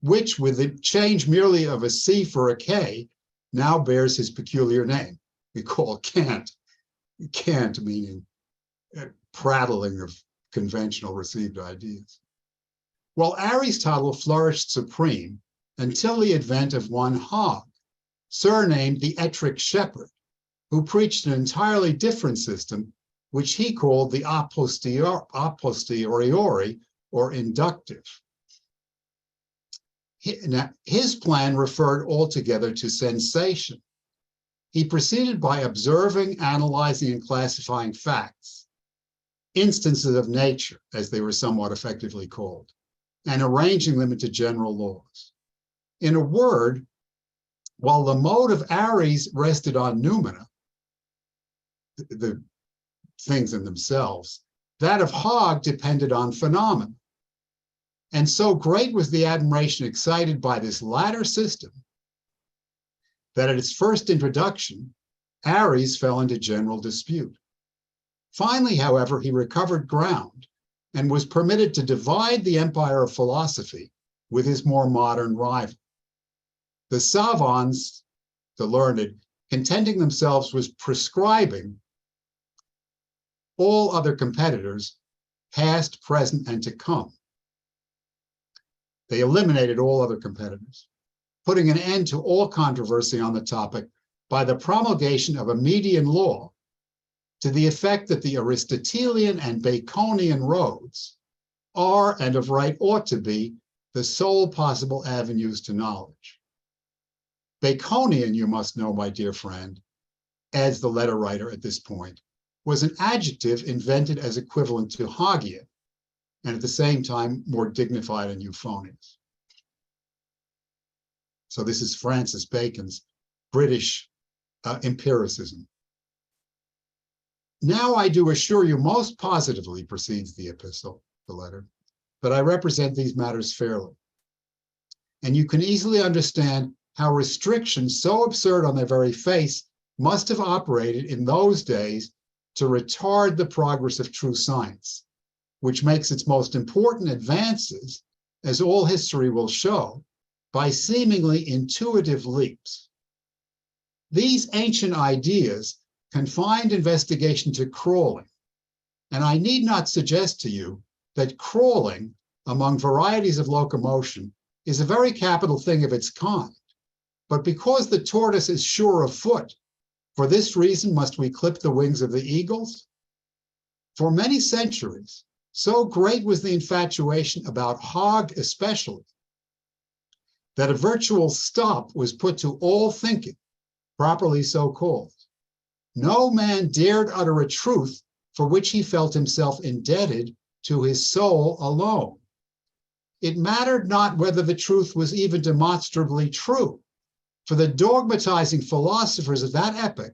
which, with the change merely of a C for a K, now bears his peculiar name. We call Kant, Kant meaning prattling of conventional received ideas. Well, Aristotle flourished supreme until the advent of one Hogg, surnamed the Ettrick Shepherd, who preached an entirely different system, which he called the a posteriori or inductive. His plan referred altogether to sensation. He proceeded by observing, analyzing, and classifying facts, instances of nature, as they were somewhat effectively called, and arranging them into general laws. In a word, while the mode of Ares rested on noumena, the things in themselves, that of Hogg depended on phenomena. And so great was the admiration excited by this latter system that at its first introduction, Ares fell into general dispute. Finally, however, he recovered ground and was permitted to divide the empire of philosophy with his more modern rival. The savants, the learned, contenting themselves with prescribing all other competitors, past, present, and to come. They eliminated all other competitors, putting an end to all controversy on the topic by the promulgation of a median law to the effect that the Aristotelian and Baconian roads are, and of right ought to be, the sole possible avenues to knowledge. Baconian, you must know, my dear friend, adds the letter writer at this point, was an adjective invented as equivalent to Hoggian, and at the same time more dignified and euphonious. So this is Francis Bacon's British empiricism. Now I do assure you most positively, proceeds the epistle, the letter, that I represent these matters fairly. And you can easily understand how restrictions so absurd on their very face must have operated in those days to retard the progress of true science, which makes its most important advances, as all history will show, by seemingly intuitive leaps. These ancient ideas confined investigation to crawling, and I need not suggest to you that crawling, among varieties of locomotion, is a very capital thing of its kind. But because the tortoise is sure of foot, for this reason must we clip the wings of the eagles? For many centuries, so great was the infatuation about Hogg especially, that a virtual stop was put to all thinking, properly so called. No man dared utter a truth for which he felt himself indebted to his soul alone. It mattered not whether the truth was even demonstrably true, for the dogmatizing philosophers of that epoch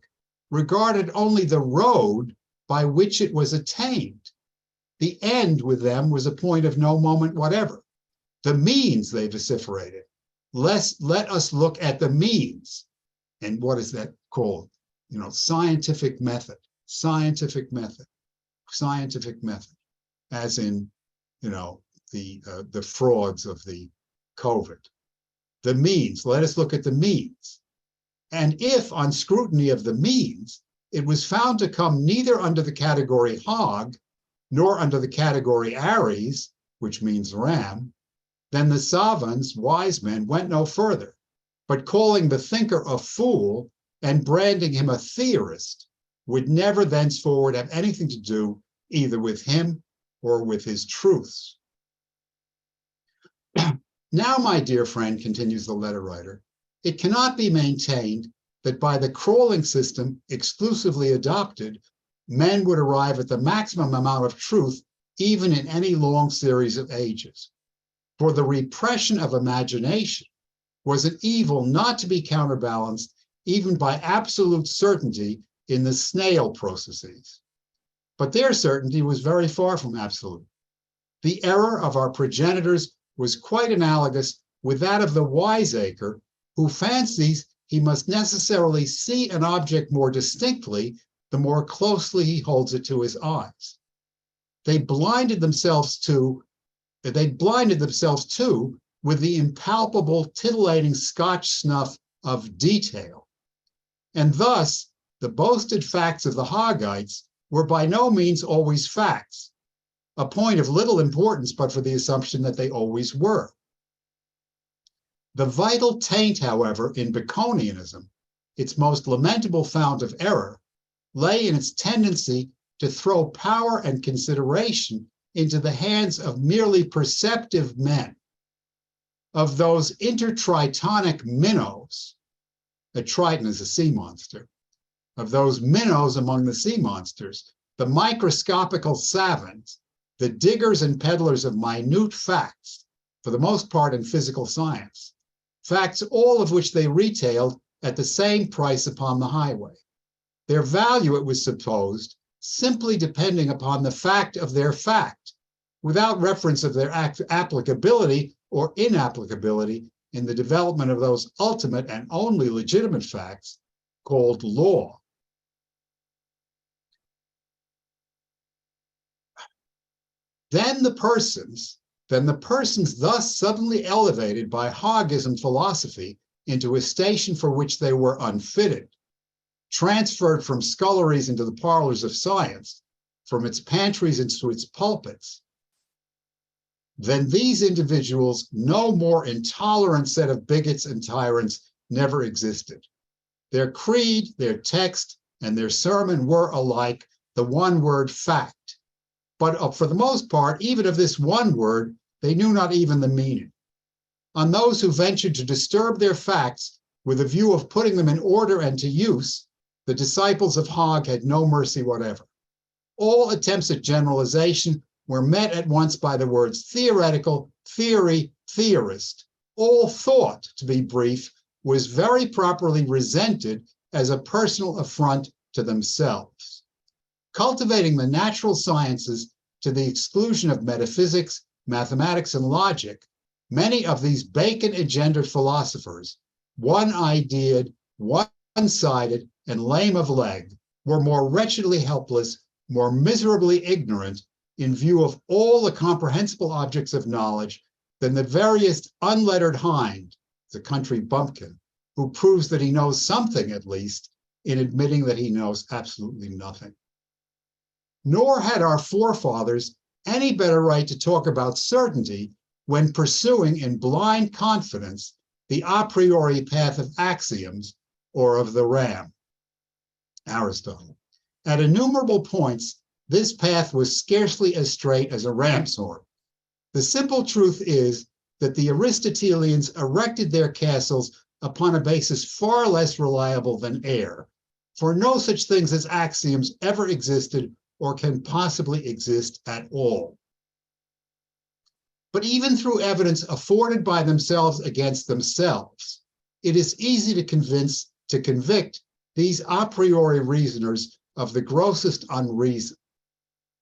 regarded only the road by which it was attained. The end with them was a point of no moment whatever. The means, they vociferated. Let us look at the means. And what is that called? You know, scientific method, scientific method, scientific method, as in, you know, the frauds of the COVID. The means, let us look at the means. And if on scrutiny of the means, it was found to come neither under the category Hogg, nor under the category Ares, which means ram, then the savants, wise men, went no further, but calling the thinker a fool and branding him a theorist would never thenceforward have anything to do either with him or with his truths. Now, my dear friend, continues the letter writer, it cannot be maintained that by the crawling system exclusively adopted, men would arrive at the maximum amount of truth even in any long series of ages. For the repression of imagination was an evil not to be counterbalanced even by absolute certainty in the snail processes. But their certainty was very far from absolute. The error of our progenitors was quite analogous with that of the wiseacre, who fancies he must necessarily see an object more distinctly the more closely he holds it to his eyes. They blinded themselves too with the impalpable, titillating Scotch snuff of detail. And thus, the boasted facts of the Hoggites were by no means always facts, a point of little importance but for the assumption that they always were. The vital taint, however, in Baconianism, its most lamentable fount of error, lay in its tendency to throw power and consideration into the hands of merely perceptive men, of those intertritonic minnows. A triton is a sea monster. Of those minnows among the sea monsters, the microscopical savants, the diggers and peddlers of minute facts, for the most part in physical science, facts all of which they retailed at the same price upon the highway. Their value, it was supposed, simply depending upon the fact of their fact, without reference of their applicability or inapplicability in the development of those ultimate and only legitimate facts called law. Then the persons thus suddenly elevated by Hoggism philosophy into a station for which they were unfitted, transferred from sculleries into the parlors of science, from its pantries into its pulpits, then these individuals, no more intolerant set of bigots and tyrants, never existed. Their creed, their text, and their sermon were alike the one word fact. But for the most part, even of this one word, they knew not even the meaning. On those who ventured to disturb their facts with a view of putting them in order and to use, the disciples of Hogg had no mercy whatever. All attempts at generalization were met at once by the words theoretical, theory, theorist. All thought, to be brief, was very properly resented as a personal affront to themselves. Cultivating the natural sciences to the exclusion of metaphysics, mathematics, and logic, many of these Bacon-engendered philosophers, one-ideaed, one-sided, and lame of leg, were more wretchedly helpless, more miserably ignorant in view of all the comprehensible objects of knowledge than the veriest unlettered hind, the country bumpkin, who proves that he knows something at least in admitting that he knows absolutely nothing. Nor had our forefathers any better right to talk about certainty when pursuing in blind confidence the a priori path of axioms or of the ram. Aristotle. At innumerable points, this path was scarcely as straight as a ram's horn. The simple truth is that the Aristotelians erected their castles upon a basis far less reliable than air, for no such things as axioms ever existed or can possibly exist at all. But even through evidence afforded by themselves against themselves, it is easy to convict these a priori reasoners of the grossest unreason.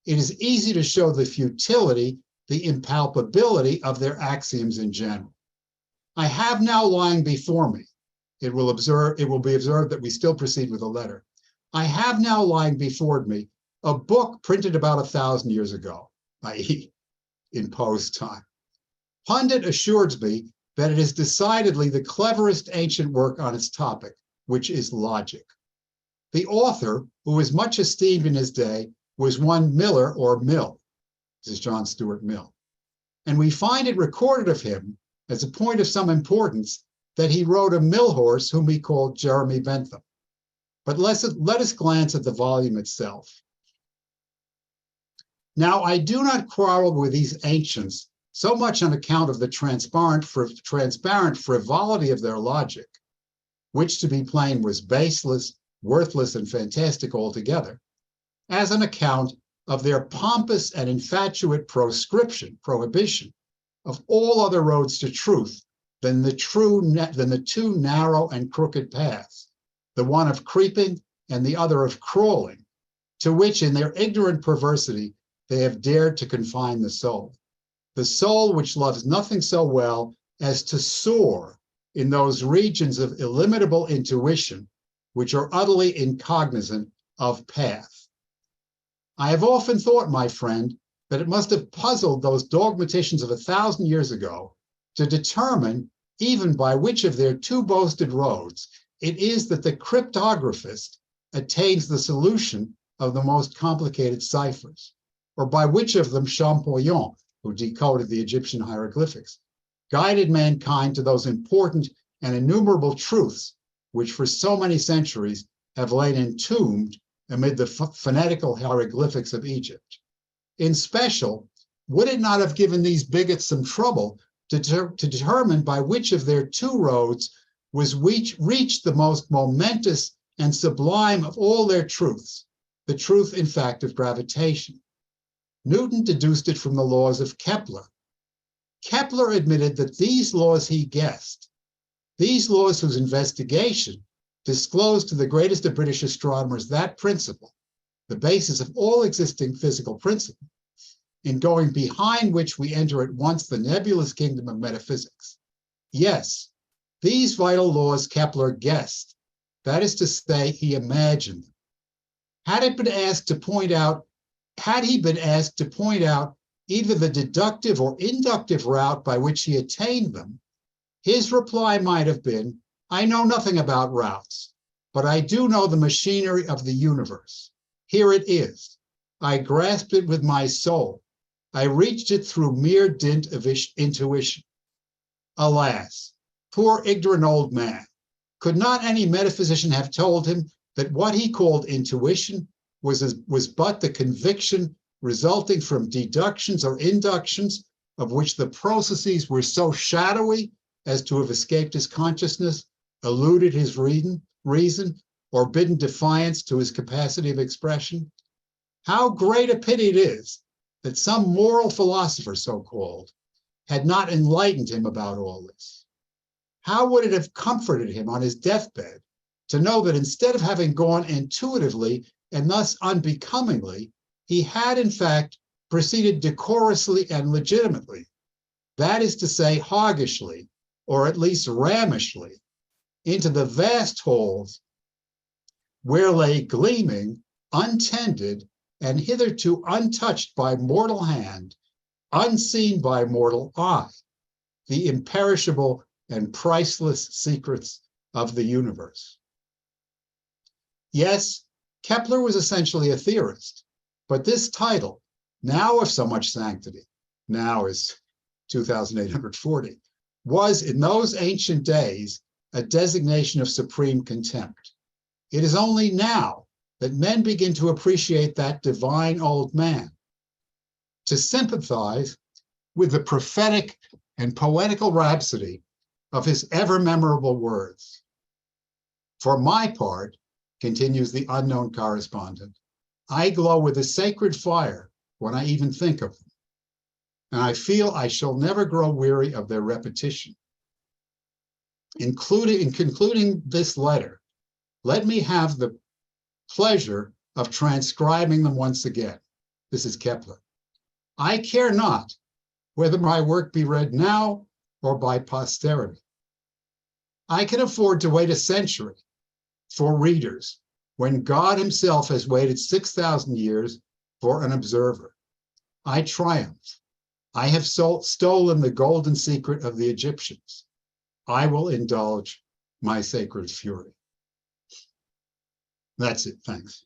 It is easy to show the futility, the impalpability of their axioms in general. I have now lying before me, it will be observed that we still proceed with the letter. I have now lying before me a book printed about 1,000 years ago, i.e. in Poe's time. Pundit assures me that it is decidedly the cleverest ancient work on its topic, which is logic. The author, who was much esteemed in his day, was one Miller or Mill. This is John Stuart Mill. And we find it recorded of him, as a point of some importance, that he rode a mill horse whom he called Jeremy Bentham. But let us glance at the volume itself. Now, I do not quarrel with these ancients so much on account of the transparent frivolity of their logic, which, to be plain, was baseless, worthless, and fantastic altogether, as an account of their pompous and infatuate prohibition of all other roads to truth than the two narrow and crooked paths, the one of creeping and the other of crawling, to which in their ignorant perversity they have dared to confine the soul which loves nothing so well as to soar in those regions of illimitable intuition which are utterly incognizant of path. I have often thought, my friend, that it must have puzzled those dogmaticians of 1,000 years ago to determine, even by which of their two boasted roads, it is that the cryptographist attains the solution of the most complicated ciphers, or by which of them Champollion, who decoded the Egyptian hieroglyphics, guided mankind to those important and innumerable truths which for so many centuries have lain entombed amid the phonetical hieroglyphics of Egypt. In special, would it not have given these bigots some trouble to determine by which of their two roads was reached the most momentous and sublime of all their truths, the truth, in fact, of gravitation? Newton deduced it from the laws of Kepler. Kepler admitted that these laws he guessed, these laws whose investigation disclosed to the greatest of British astronomers that principle, the basis of all existing physical principle, in going behind which we enter at once the nebulous kingdom of metaphysics. Yes, these vital laws Kepler guessed, that is to say, he imagined them. Had he been asked to point out either the deductive or inductive route by which he attained them, his reply might have been, I know nothing about routes, but I do know the machinery of the universe. Here it is. I grasped it with my soul. I reached it through mere dint of intuition. Alas, poor ignorant old man, could not any metaphysician have told him that what he called intuition was but the conviction resulting from deductions or inductions of which the processes were so shadowy as to have escaped his consciousness, eluded his reason, or bidden defiance to his capacity of expression? How great a pity it is that some moral philosopher, so-called, had not enlightened him about all this. How would it have comforted him on his deathbed to know that instead of having gone intuitively and thus unbecomingly, he had in fact proceeded decorously and legitimately, that is to say, hoggishly, or at least ramishly, into the vast halls where lay gleaming, untended, and hitherto untouched by mortal hand, unseen by mortal eye, the imperishable and priceless secrets of the universe. Yes, Kepler was essentially a theorist, but this title, now of so much sanctity, now is 2,840, was in those ancient days a designation of supreme contempt. It is only now that men begin to appreciate that divine old man, to sympathize with the prophetic and poetical rhapsody of his ever memorable words. For my part, continues the unknown correspondent, I glow with a sacred fire when I even think of them, and I feel I shall never grow weary of their repetition. In concluding this letter, let me have the pleasure of transcribing them once again. This is Kepler. I care not whether my work be read now or by posterity. I can afford to wait a century for readers when God himself has waited 6,000 years for an observer. I triumph. I have stolen the golden secret of the Egyptians. I will indulge my sacred fury. That's it. Thanks.